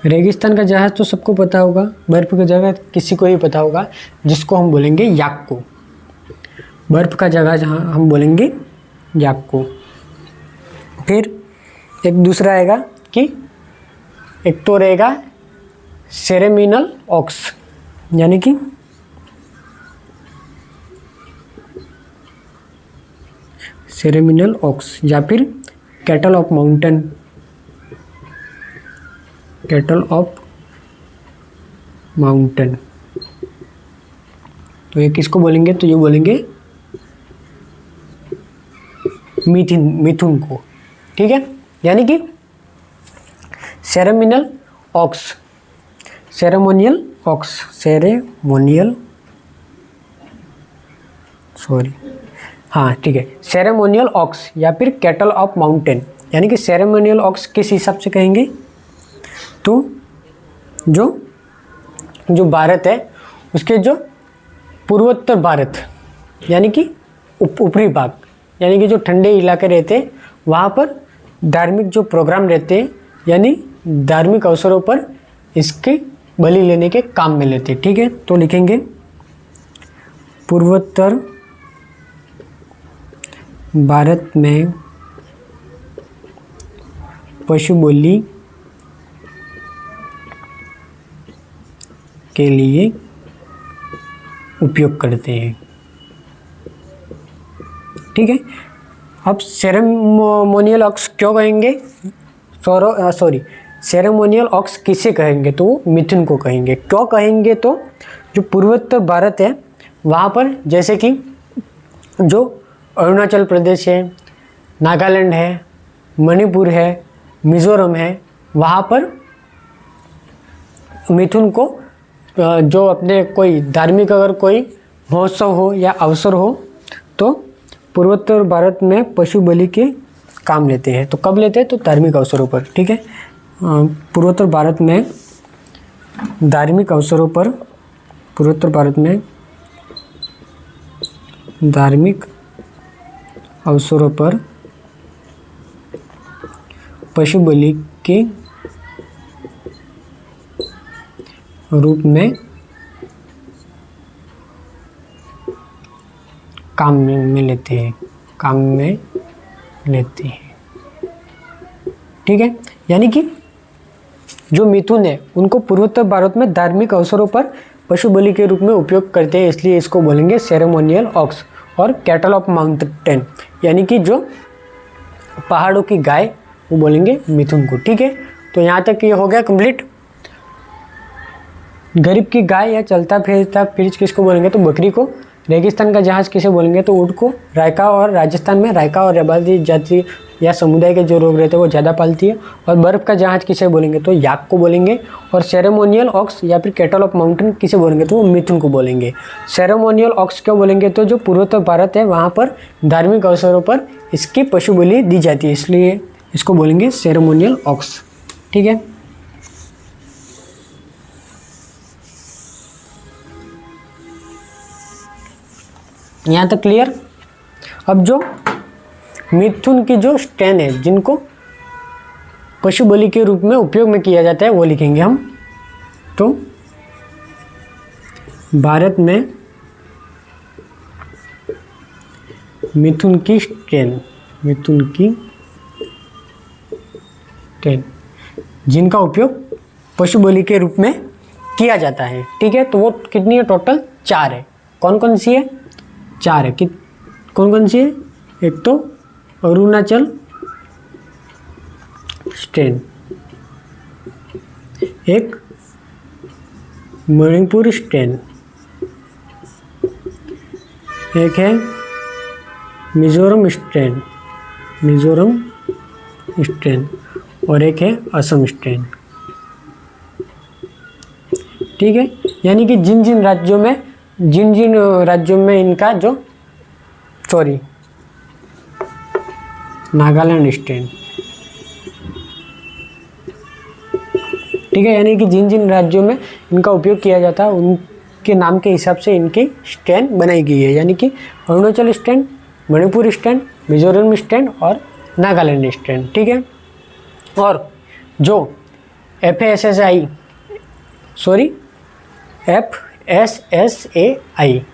रेगिस्तान का जहाज तो सबको पता होगा, बर्फ़ का जहाज किसी को ही पता होगा, जिसको हम बोलेंगे याक को। बर्फ़ का जहाज हम बोलेंगे याक को। फिर एक दूसरा आएगा कि एक तो रहेगा सेरेमिनल ऑक्स, यानी कि सेरेमिनल ऑक्स, या फिर cattle of mountain, cattle of mountain. तो ये किसको बोलेंगे? तो ये बोलेंगे मिथुन को, ठीक है। यानी कि ceremonial ox, ceremonial ox, ceremonial, sorry, हाँ ठीक है, सेरेमोनियल ऑक्स या फिर कैटल ऑफ माउंटेन, यानी कि सेरेमोनियल ऑक्स किस हिसाब से कहेंगे, तो जो भारत है उसके जो पूर्वोत्तर भारत यानी कि ऊपरी भाग, यानी कि जो ठंडे इलाके रहते हैं वहाँ पर धार्मिक जो प्रोग्राम रहते हैं, यानी धार्मिक अवसरों पर इसके बलि लेने के काम में लेते हैं। ठीक है, तो लिखेंगे पूर्वोत्तर भारत में पशु बलि के लिए उपयोग करते हैं। ठीक है, अब सेरेमोनियल ऑक्स क्यों कहेंगे, सॉरी सेरेमोनियल ऑक्स किसे कहेंगे, तो वो मिथुन को कहेंगे। क्यों कहेंगे, तो जो पूर्वोत्तर भारत है वहाँ पर जैसे कि जो अरुणाचल प्रदेश है, नागालैंड है, मणिपुर है, मिज़ोरम है, वहाँ पर मिथुन को जो अपने कोई धार्मिक अगर कोई महोत्सव हो या अवसर हो तो पूर्वोत्तर भारत में पशु बलि के काम लेते हैं। तो कब लेते हैं, तो धार्मिक अवसरों पर। ठीक है, पूर्वोत्तर भारत में धार्मिक अवसरों पर, पूर्वोत्तर भारत में धार्मिक अवसरों पर पशु बलि के रूप में काम में लेते हैं, काम में लेते हैं। ठीक है, यानी कि जो मिथुन है उनको पूर्वोत्तर भारत में धार्मिक अवसरों पर पशु बलि के रूप में उपयोग करते हैं, इसलिए इसको बोलेंगे सेरेमोनियल ऑक्स। और कैटल ऑफ माउंटेन यानी कि जो पहाड़ों की गाय, वो बोलेंगे मिथुन को। ठीक है, तो यहाँ तक ये हो गया कंप्लीट। गरीब की गाय या चलता फिरता फिरिज किसको बोलेंगे, तो बकरी को। रेगिस्तान का जहाज किसे बोलेंगे, तो ऊँट को। रायका और राजस्थान में रायका और रबाती जाति या समुदाय के जो लोग रहते हैं वो ज़्यादा पालती है। और बर्फ़ का जहाज किसे बोलेंगे, तो याक को बोलेंगे। और सेरेमोनियल ऑक्स या फिर कैटल ऑफ माउंटेन किसे बोलेंगे, तो वो मिथुन को बोलेंगे। सेरेमोनियल ऑक्स क्यों बोलेंगे, तो जो पूर्वोत्तर भारत है वहाँ पर धार्मिक अवसरों पर इसकी पशु बलि दी जाती है, इसलिए इसको बोलेंगे सेरेमोनियल ऑक्स। ठीक है, यहाँ तक क्लियर। अब जो मिथुन की जो स्टैन है जिनको पशु बलि के रूप में उपयोग में किया जाता है वो लिखेंगे हम। तो भारत में मिथुन की स्टैन, मिथुन की स्टैन जिनका उपयोग पशु बलि के रूप में किया जाता है। ठीक है, तो वो कितनी है, टोटल 4 है। कौन कौन सी है, 4 है। कौन कौन सी है, एक तो अरुणाचल स्टैन, एक मणिपुर स्टैन, एक है मिजोरम स्टैन, मिजोरम स्टैन, और एक है असम स्टैन। ठीक है, यानी कि जिन जिन राज्यों में इनका जो, सॉरी नागालैंड स्टैन। ठीक है, यानी कि जिन जिन राज्यों में इनका उपयोग किया जाता है उनके नाम के हिसाब से इनकी स्टैन बनाई गई है, यानी कि Arunachal stand, Manipur stand, Mizoram stand और नागालैंड स्टैन। ठीक है, और जो FSSAI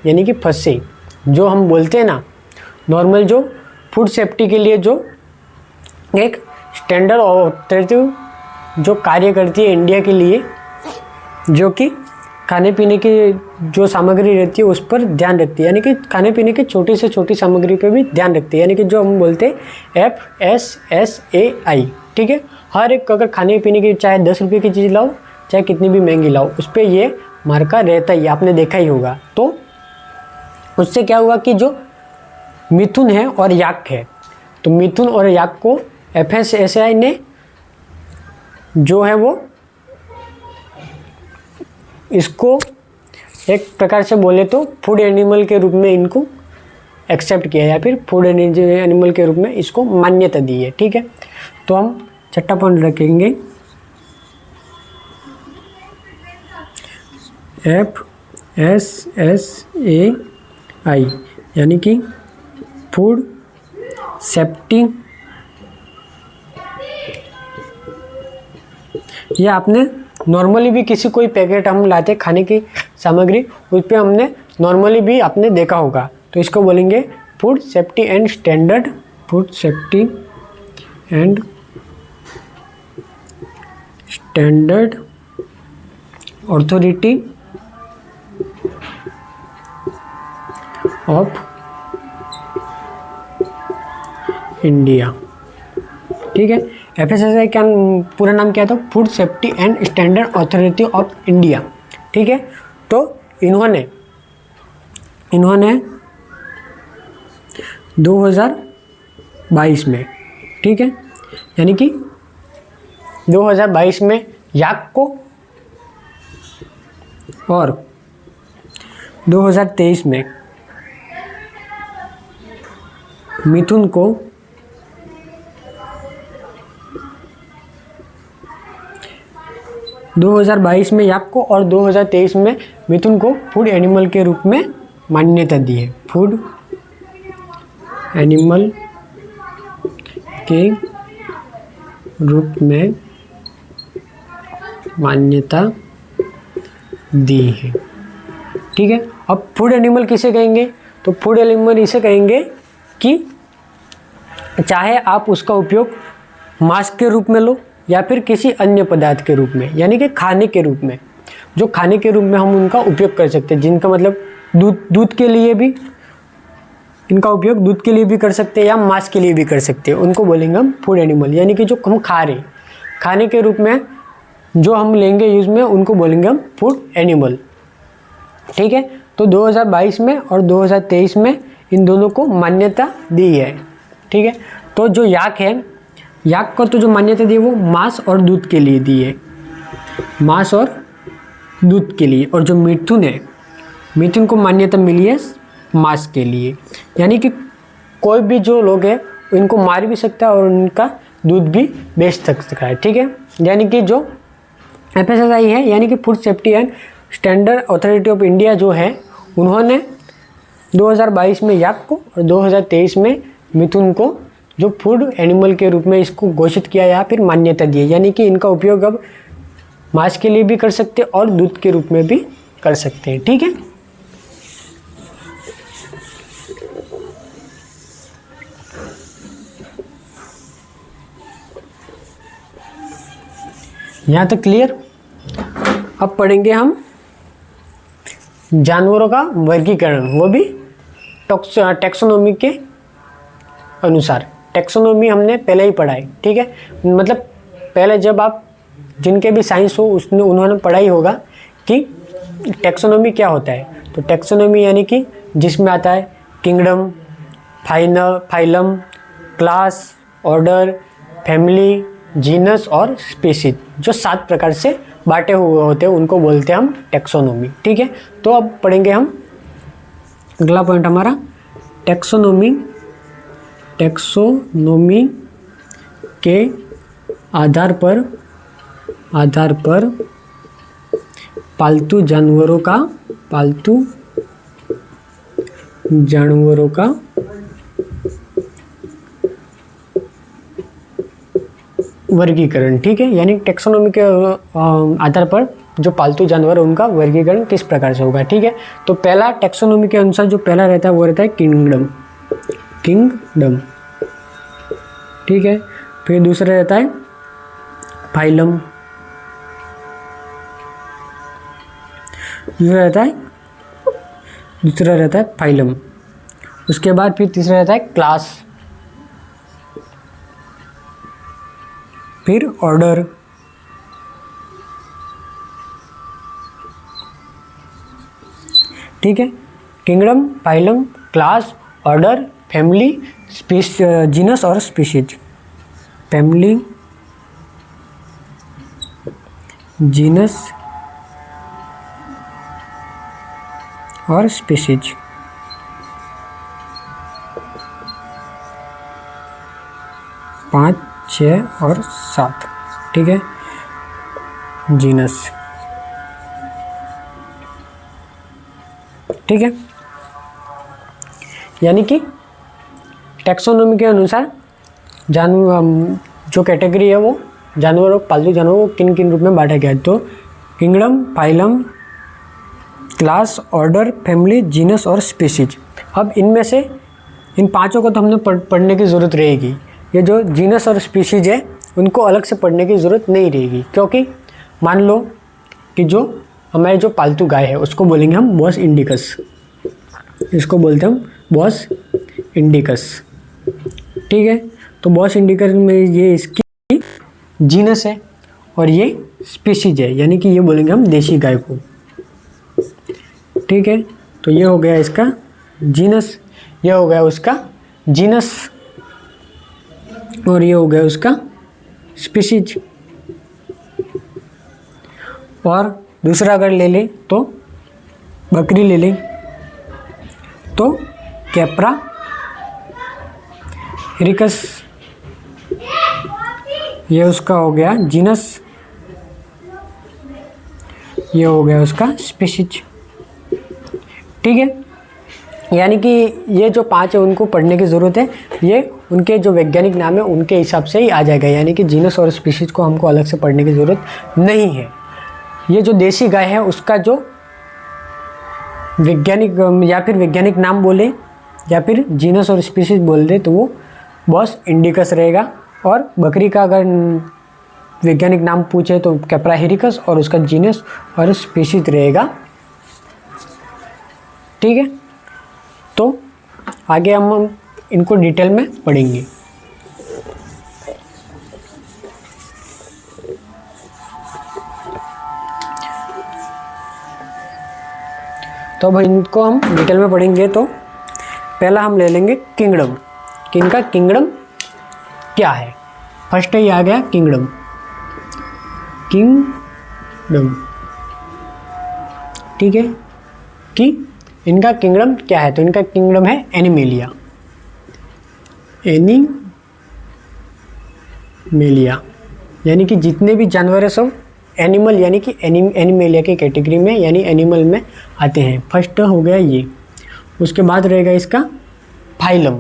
यानी कि फसे जो हम बोलते हैं ना, नॉर्मल जो फूड सेफ्टी के लिए जो एक स्टैंडर्ड ऑथोरिटी जो कार्य करती है इंडिया के लिए, जो कि खाने पीने की जो सामग्री रहती है उस पर ध्यान रखती है, यानी कि खाने पीने की छोटी से छोटी सामग्री पर भी ध्यान रखती है, यानी कि जो हम बोलते हैं FSSAI। ठीक है, हर एक अगर खाने पीने की चाहे 10 रुपये की चीज़ लाओ चाहे कितनी भी महंगी लाओ उस पर ये मार्का रहता ही, आपने देखा ही होगा। तो उससे क्या हुआ कि जो मिथुन है और याक है, तो मिथुन और याक को FSSAI ने जो है वो इसको एक प्रकार से बोले तो फूड एनिमल के रूप में इनको एक्सेप्ट किया या फिर फूड एनिमल के रूप में इसको मान्यता दी है। ठीक है, तो हम छठा पॉइंट रखेंगे FSSAI यानी कि फूड सेफ्टी। ये आपने नॉर्मली भी किसी कोई पैकेट हम लाते खाने की सामग्री, उस पर हमने नॉर्मली भी आपने देखा होगा, तो इसको बोलेंगे food safety and standard, food safety and standard authority of India. ठीक है, FSSAI का पूरा नाम क्या था? Food safety and standard authority of India. ठीक है, तो इन्होंने 2022 में, ठीक है, यानी कि 2022 में याक को और 2023 में मिथुन को 2022 में याक को और 2023 में मिथुन को फूड एनिमल के रूप में मान्यता दी है। फूड एनिमल के रूप में मान्यता दी है। ठीक है, अब फूड एनिमल किसे कहेंगे? तो फूड एनिमल इसे कहेंगे कि चाहे आप उसका उपयोग मांस के रूप में लो या फिर किसी अन्य पदार्थ के रूप में, यानी कि खाने के रूप में, जो खाने के रूप में हम उनका उपयोग कर सकते हैं, जिनका मतलब दूध के लिए भी इनका उपयोग दूध के लिए भी कर सकते हैं या मांस के लिए भी कर सकते हैं, उनको बोलेंगे हम फूड एनिमल। यानी कि जो हम खा रहे हैं खाने के रूप में जो हम लेंगे यूज़ में, उनको बोलेंगे हम फूड एनिमल। ठीक है, तो 2022 में और 2023 में इन दोनों को मान्यता दी है। ठीक है, तो जो याक है, याक को तो जो मान्यता दी है वो मांस और दूध के लिए दी है, मांस और दूध के लिए। और जो मिथुन है, मिथुन को मान्यता मिली है मांस के लिए। यानी कि कोई भी जो लोग है इनको मार भी सकता है और उनका दूध भी बेच सकता है। ठीक है, यानी कि जो FSSAI है यानी कि food safety and standard authority of India जो है, उन्होंने 2022 में याक को और 2023 में मिथुन को जो फूड एनिमल के रूप में इसको घोषित किया या फिर मान्यता दी है। यानी कि इनका उपयोग अब मांस के लिए भी कर सकते हैं और दूध के रूप में भी कर सकते हैं। ठीक है, यहाँ तक क्लियर। अब पढ़ेंगे हम जानवरों का वर्गीकरण, वो भी टैक्सोनॉमी के अनुसार। टैक्सोनॉमी हमने पहले ही पढ़ा है। ठीक है, मतलब पहले जब आप जिनके भी साइंस हो उसने उन्होंने पढ़ा ही होगा कि टैक्सोनॉमी क्या होता है। तो टैक्सोनॉमी यानी कि जिसमें आता है kingdom, phylum, class, order, family, genus और स्पीशीज, जो 7 प्रकार से बांटे हुए होते हैं उनको बोलते हैं हम टैक्सोनॉमी। ठीक है, तो अब पढ़ेंगे हम अगला पॉइंट हमारा टैक्सोनॉमी। टैक्सोनॉमी के आधार पर पालतू जानवरों का वर्गीकरण। ठीक है, यानी टैक्सोनॉमी के आधार पर जो पालतू जानवर है उनका वर्गीकरण किस प्रकार से होगा। ठीक है, तो पहला टैक्सोनॉमी के अनुसार जो पहला रहता है वो रहता है किंगडम। ठीक है, फिर दूसरा रहता है फाइलम, दूसरा रहता है फाइलम। उसके बाद फिर तीसरा रहता है क्लास, फिर ऑर्डर, ठीक है, kingdom, phylum, class, order, family, genus और स्पीशीज। फैमिली, जीनस और स्पीशीज। पाँच, छः और सात, ठीक है। जीनस, ठीक है। यानी कि टैक्सोनॉमी के अनुसार जानवर जो कैटेगरी है वो जानवरों, पालतू जानवरों को किन किन रूप में बांटा गया है। तो kingdom, phylum, class, order, family, genus और स्पीशीज। अब इनमें से इन पांचों को तो हमने पढ़ने की ज़रूरत रहेगी। ये जो जीनस और स्पीशीज है उनको अलग से पढ़ने की ज़रूरत नहीं रहेगी, क्योंकि मान लो कि जो हमारे जो पालतू गाय है उसको बोलेंगे हम बॉस इंडिकस, इसको बोलते हैं हम बॉस इंडिकस, ठीक है। तो बॉस इंडिकस में ये इसकी जीनस है और ये स्पीशीज है, यानी कि ये बोलेंगे हम देशी गाय को, ठीक है। तो ये हो गया इसका जीनस, ये हो गया उसका जीनस और ये हो गया उसका स्पीशीज। और दूसरा अगर ले लें तो बकरी ले लें तो कैप्रा हिरिकस, ये उसका हो गया जीनस, ये हो गया उसका स्पीशीज, ठीक है। यानी कि ये जो पांच है उनको पढ़ने की ज़रूरत है, ये उनके जो वैज्ञानिक नाम है उनके हिसाब से ही आ जाएगा, यानी कि जीनस और स्पीशीज को हमको अलग से पढ़ने की ज़रूरत नहीं है। ये जो देशी गाय है उसका जो वैज्ञानिक या फिर वैज्ञानिक नाम बोले या फिर जीनस और स्पीशीज बोल दे तो वो बॉस इंडिकस रहेगा, और बकरी का अगर वैज्ञानिक नाम पूछे तो कैप्रा हिरिकस और उसका जीनस और स्पीशीज रहेगा, ठीक है। तो आगे हम इनको डिटेल में पढ़ेंगे। तो अब इनको हम डिटेल में पढ़ेंगे। तो पहला हम ले लेंगे किंगडम, कि इनका किंगडम क्या है। फर्स्ट ही आ गया किंगडम, किंगडम, ठीक है, कि इनका किंगडम क्या है। तो इनका किंगडम है एनिमेलिया, एनिमेलिया, यानी कि जितने भी जानवर है सब एनिमल यानी कि एनिमेलिया की कैटेगरी में यानी एनिमल में आते हैं। फर्स्ट हो गया ये, उसके बाद रहेगा इसका फाइलम,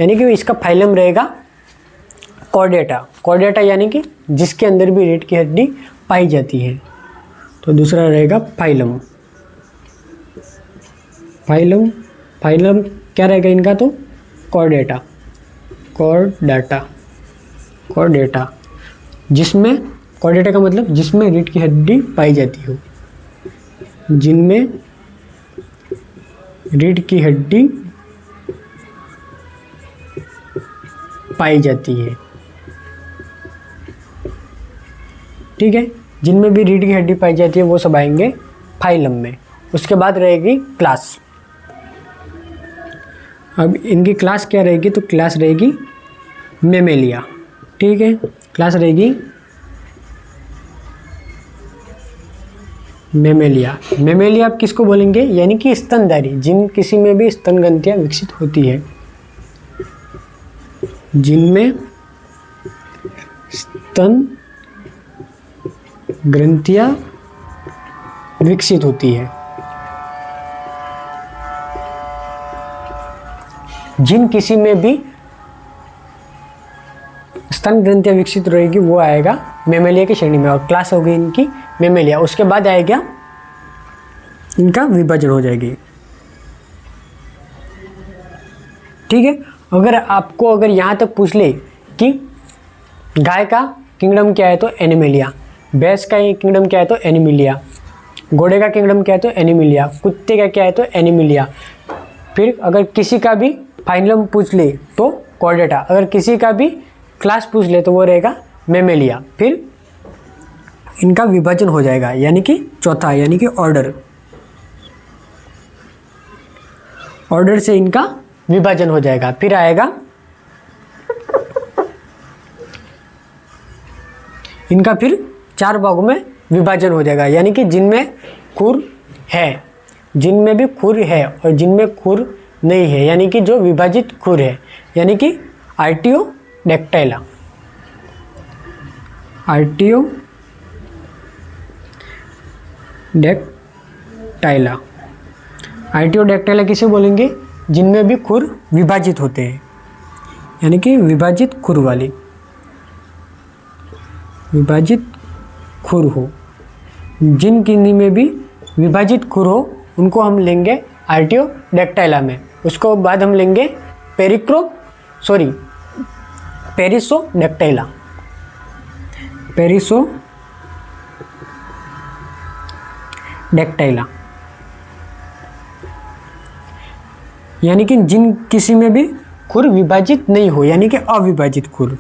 यानी कि इसका फाइलम रहेगा कॉर्डेटा, कॉर्डेटा यानी कि जिसके अंदर भी रीढ़ की हड्डी पाई जाती है। तो दूसरा रहेगा फाइलम, फाइलम, फाइलम क्या रहेगा इनका, तो कॉर्डेटा, कॉर्डेटा, कॉर्डेटा, जिसमें कॉर्डेटा का मतलब जिसमें रीढ़ की हड्डी पाई जाती हो, जिनमें रीढ़ की हड्डी पाई जाती है, ठीक है। जिनमें भी रीढ़ की हड्डी पाई जाती है वो सब आएंगे फाइलम में। उसके बाद रहेगी क्लास। अब इनकी क्लास क्या रहेगी, तो क्लास रहेगी मेमेलिया, ठीक है। क्लास रहेगी मेमेलिया। मेमेलिया आप किसको बोलेंगे, यानी कि स्तनधारी, जिन किसी में भी स्तन ग्रंथियां विकसित होती है, जिनमें स्तन ग्रंथियां विकसित होती है, जिन किसी में भी स्तन ग्रंथियां विकसित रहेगी वो आएगा मेमेलिया की श्रेणी में, और क्लास होगी इनकी मेमेलिया। उसके बाद आएगा इनका विभाजन हो जाएगी, ठीक है। अगर यहाँ तक पूछ ले कि गाय का किंगडम क्या है तो एनिमेलिया, भैंस का किंगडम क्या है तो एनिमेलिया, घोड़े का किंगडम क्या है तो एनिमेलिया, कुत्ते का क्या है तो एनिमेलिया, फिर अगर किसी का भी फाइलम पूछ ले तो कॉर्डेटा, अगर किसी का भी क्लास पूछ ले तो वो रहेगा मेमेलिया। फिर इनका विभाजन हो जाएगा, यानी कि चौथा, यानी कि ऑर्डर, ऑर्डर से इनका विभाजन हो जाएगा। फिर आएगा इनका फिर चार भागों में विभाजन हो जाएगा, यानी कि जिनमें खुर है, जिनमें भी खुर है और जिनमें खुर नहीं है, यानी कि जो विभाजित खुर है, यानी कि आर्टियोडैक्टाइला। आर्टियोडैक्टाइला, आर्टियोडैक्टाइला किसे बोलेंगे? जिनमें भी खुर विभाजित होते हैं, यानी कि विभाजित खुर वाली, विभाजित खुर हो, जिन किन्हीं में भी विभाजित खुर हो उनको हम लेंगे आर्टियोडैक्टाइला में। उसको बाद हम लेंगे पेरिसोडैक्टाइला, पेरिसोडैक्टाइला, यानी कि जिन किसी में भी खुर विभाजित नहीं हो, यानी कि अविभाजित खुर,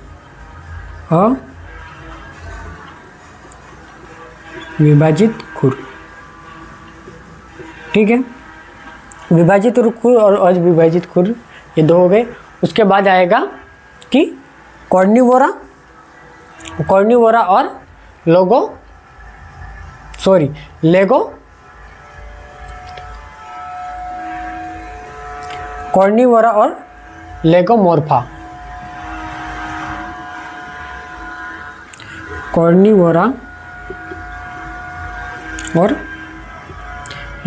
अविभाजित खुर। ठीक है, विभाजित खुर और अविभाजित खुर ये दो हो गए। उसके बाद आएगा कि कॉर्निवोरा और कॉर्निवोरा और लेगोमोर्फा, कॉर्निवोरा और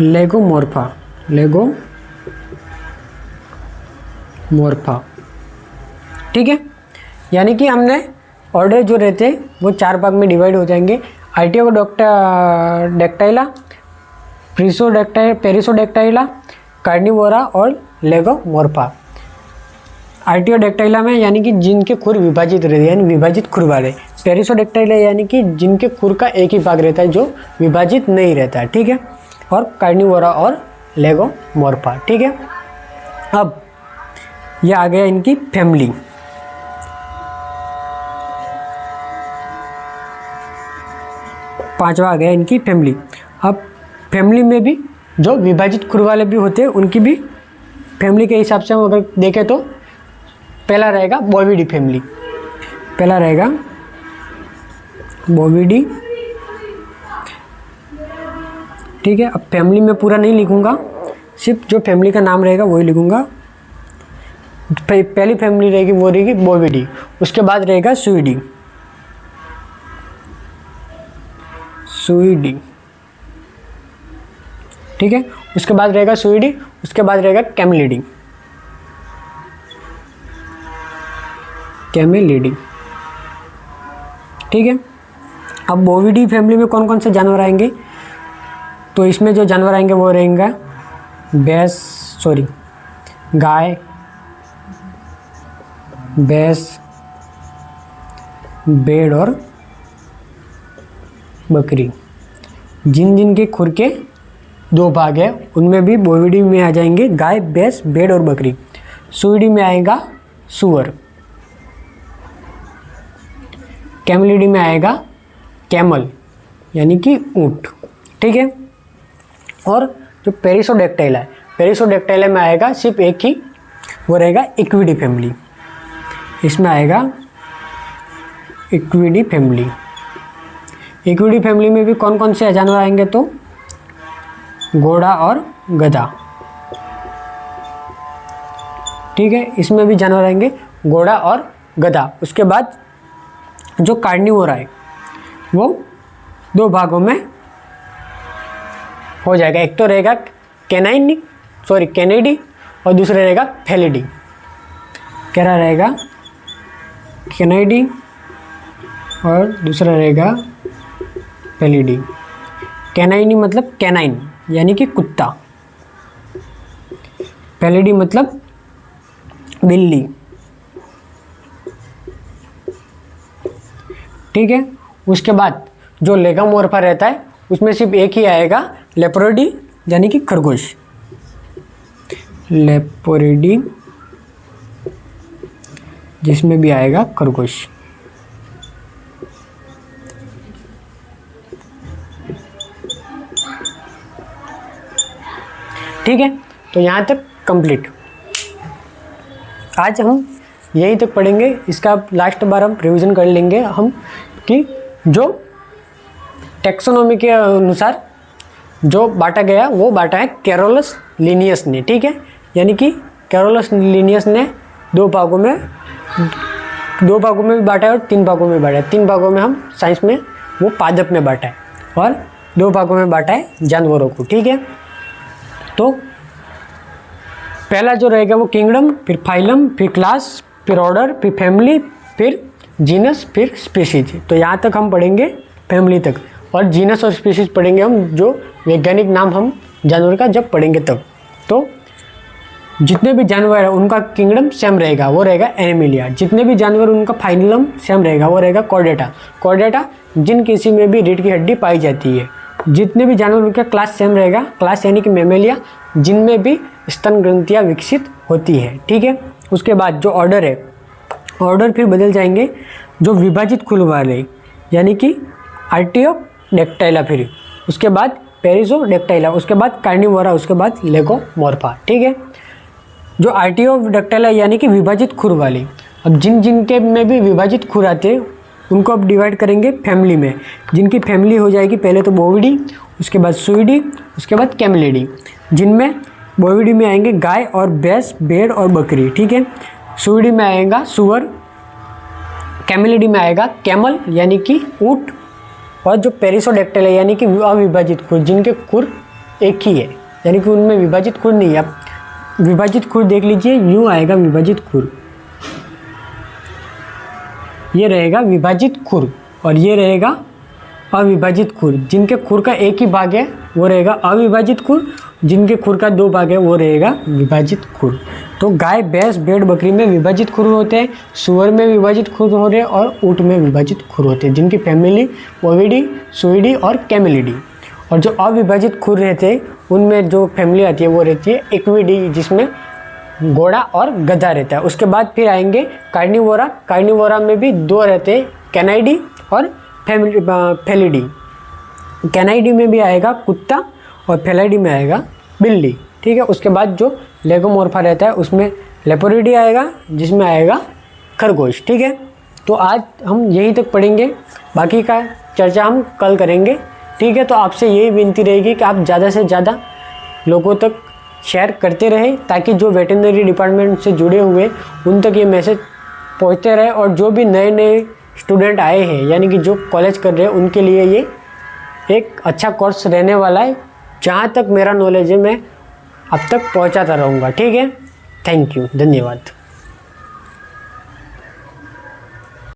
लेगोमोर्फा, ठीक है। यानी कि हमने ऑर्डर जो रहते हैं वो 4 भाग में डिवाइड हो जाएंगे। आर्टियोडैक्टाइला, पेरिसोडैक्टाइला, कार्निवोरा और लेगोमोर्फा। आर्टियोडैक्टाइला में यानी कि जिनके खुर विभाजित रहते हैं, यानी विभाजित खुर वाले। पेरिसोडैक्टाइला यानी कि जिनके खुर का एक ही भाग रहता है जो विभाजित नहीं रहता है, ठीक है। और कार्निवोरा और लेगोमोर्फा, ठीक है। अब ये आ गया इनकी फैमिली। पांचवा आ गया इनकी फैमिली। अब फैमिली में भी जो विभाजित खुर वाले भी होते हैं उनकी भी फैमिली के हिसाब से हम अगर देखें तो पहला रहेगा बोविडी फैमिली, पहला रहेगा बोविडी, ठीक है। अब फैमिली में पूरा नहीं लिखूंगा, सिर्फ जो फैमिली का नाम रहेगा वही लिखूंगा। पहली फैमिली रहेगी वो रहेगी बोविडी, उसके बाद रहेगा सुइडी, ठीक है। उसके बाद रहेगा सुइडी, उसके बाद रहेगा कैमेलिडी, ठीक है। अब बोविडी फैमिली में कौन कौन से जानवर आएंगे, तो इसमें जो जानवर आएंगे वो रहेंगे गाय, भैंस, भेड़ और बकरी। जिन जिन के खुर के 2 भाग है उनमें भी बोविडी में आ जाएंगे गाय, भैंस, भेड़ और बकरी। सुइडी में आएगा सुअर, कैमेलिडी में आएगा कैमल यानी कि ऊंट, ठीक है। और जो पेरिसोडैक्टाइला है, पेरिसोडैक्टाइला में आएगा सिर्फ एक ही, वो रहेगा इक्विडी फैमिली। इसमें आएगा इक्विडी फैमिली। इक्विडी फैमिली में भी कौन कौन से जानवर आएंगे, तो घोड़ा और गधा, ठीक है। इसमें भी जानवर आएंगे घोड़ा और गधा। उसके बाद जो कार्निवोरा है वो 2 भागों में हो जाएगा। एक तो रहेगा कैनेडी और दूसरा रहेगा फेलिडी। कैरा रहेगा कैनेडी और दूसरा रहेगा फेलिडी। कैनाइनी मतलब कैनाइन यानी कि कुत्ता, फेलिडी मतलब बिल्ली, ठीक है। उसके बाद जो लेगोमोर्फा रहता है उसमें सिर्फ एक ही आएगा, लेपोरिडी यानी कि खरगोश, लेपोरिडी जिसमें भी आएगा खरगोश, ठीक है। तो यहाँ तक कंप्लीट। आज हम यहीं तक पढ़ेंगे, इसका लास्ट बार हम रिवीजन कर लेंगे हम कि जो टेक्सोनॉमी के अनुसार जो बांटा गया वो बांटा है कैरोलस लिनियस ने, ठीक है। यानी कि कैरोलस लिनियस ने दो भागों में भी बांटा है और 3 भागों में बांटा है। 3 भागों में हम साइंस में वो पादप में बांटा है और 2 भागों में बांटा है जानवरों को, ठीक है। तो पहला जो रहेगा वो किंगडम, फिर फाइलम, फिर क्लास, फिर ऑर्डर, फिर फैमिली, फिर जीनस, फिर स्पीशीज। तो यहाँ तक हम पढ़ेंगे फैमिली तक, और जीनस और स्पीशीज पढ़ेंगे हम जो वैज्ञानिक नाम हम जानवर का जब पढ़ेंगे तब। तो जितने भी जानवर है उनका किंगडम सेम रहेगा, वो रहेगा एनिमिलिया। जितने भी जानवर उनका फाइलम सेम रहेगा, वो रहेगा कॉर्डेटा। कॉर्डेटा जिन किसी में भी रीढ़ की हड्डी पाई जाती है। जितने भी जानवर उनका क्लास सेम रहेगा, क्लास यानी कि मेमेलिया, जिनमें भी स्तन ग्रंथियाँ विकसित होती है, ठीक है। उसके बाद जो ऑर्डर है, ऑर्डर फिर बदल जाएंगे जो विभाजित खुल वाले, यानी कि आर्टियोडेक्टाइला, फिर उसके बाद पेरिसोडेक्टाइला, उसके बाद कार्निवोरा, उसके बाद लेगोमोर्फा, ठीक है। जो आर्टियोडेक्टाइला यानी कि विभाजित खुर वाले, अब जिनके में भी विभाजित खुर आते हैं उनको अब डिवाइड करेंगे फैमिली में। जिनकी फैमिली हो जाएगी पहले तो बोविडी, उसके बाद सुइडी, उसके बाद कैमेलिडी। जिनमें बोविडी में आएंगे गाय और भैंस, भेड़ और बकरी, ठीक है। सुइडी में आएगा सुअर, कैमेलिडी में आएगा कैमल यानी कि ऊँट, और जो पेरिसोडेक्टाइला यानी कि अविभाजित खुर, जिनके खुर एक ही है, यानी कि उनमें विभाजित खुर नहीं है। आप विभाजित खुर देख लीजिए, यूँ आएगा विभाजित खुर, ये रहेगा विभाजित खुर, और ये रहेगा अविभाजित खुर। जिनके खुर का एक ही भाग है वो रहेगा अविभाजित खुर, जिनके खुर का 2 भाग है वो रहेगा विभाजित खुर। तो गाय, भैंस, भेड़, बकरी में विभाजित खुर होते हैं, सुअर में विभाजित खुर हो रहे हैं, और ऊँट में विभाजित खुर होते हैं, जिनकी फैमिली ओविडी, सुइडी और कैमेलिडी। और जो अविभाजित खुर रहते हैं उनमें जो फैमिली आती है वो रहती है इक्विडी, जिसमें घोड़ा और गधा रहता है। उसके बाद फिर आएंगे कार्निवोरा। कार्निवोरा में भी 2 रहते हैं, कैनाइडी और फेलिडी। कैनाइडी में भी आएगा कुत्ता और फेलिडी में आएगा बिल्ली, ठीक है। उसके बाद जो लेगोमोर्फा रहता है उसमें लेपोरिडी आएगा, जिसमें आएगा खरगोश, ठीक है। तो आज हम यहीं तक पढ़ेंगे, बाकी का चर्चा हम कल करेंगे, ठीक है। तो आपसे यही विनती रहेगी कि आप ज़्यादा से ज़्यादा लोगों तक शेयर करते रहें, ताकि जो वेटरनरी डिपार्टमेंट से जुड़े हुए उन तक ये मैसेज पहुंचते रहे, और जो भी नए स्टूडेंट आए हैं यानी कि जो कॉलेज कर रहे हैं उनके लिए ये एक अच्छा कोर्स रहने वाला है। जहाँ तक मेरा नॉलेज है मैं अब तक पहुँचाता रहूँगा, ठीक है। थैंक यू, धन्यवाद।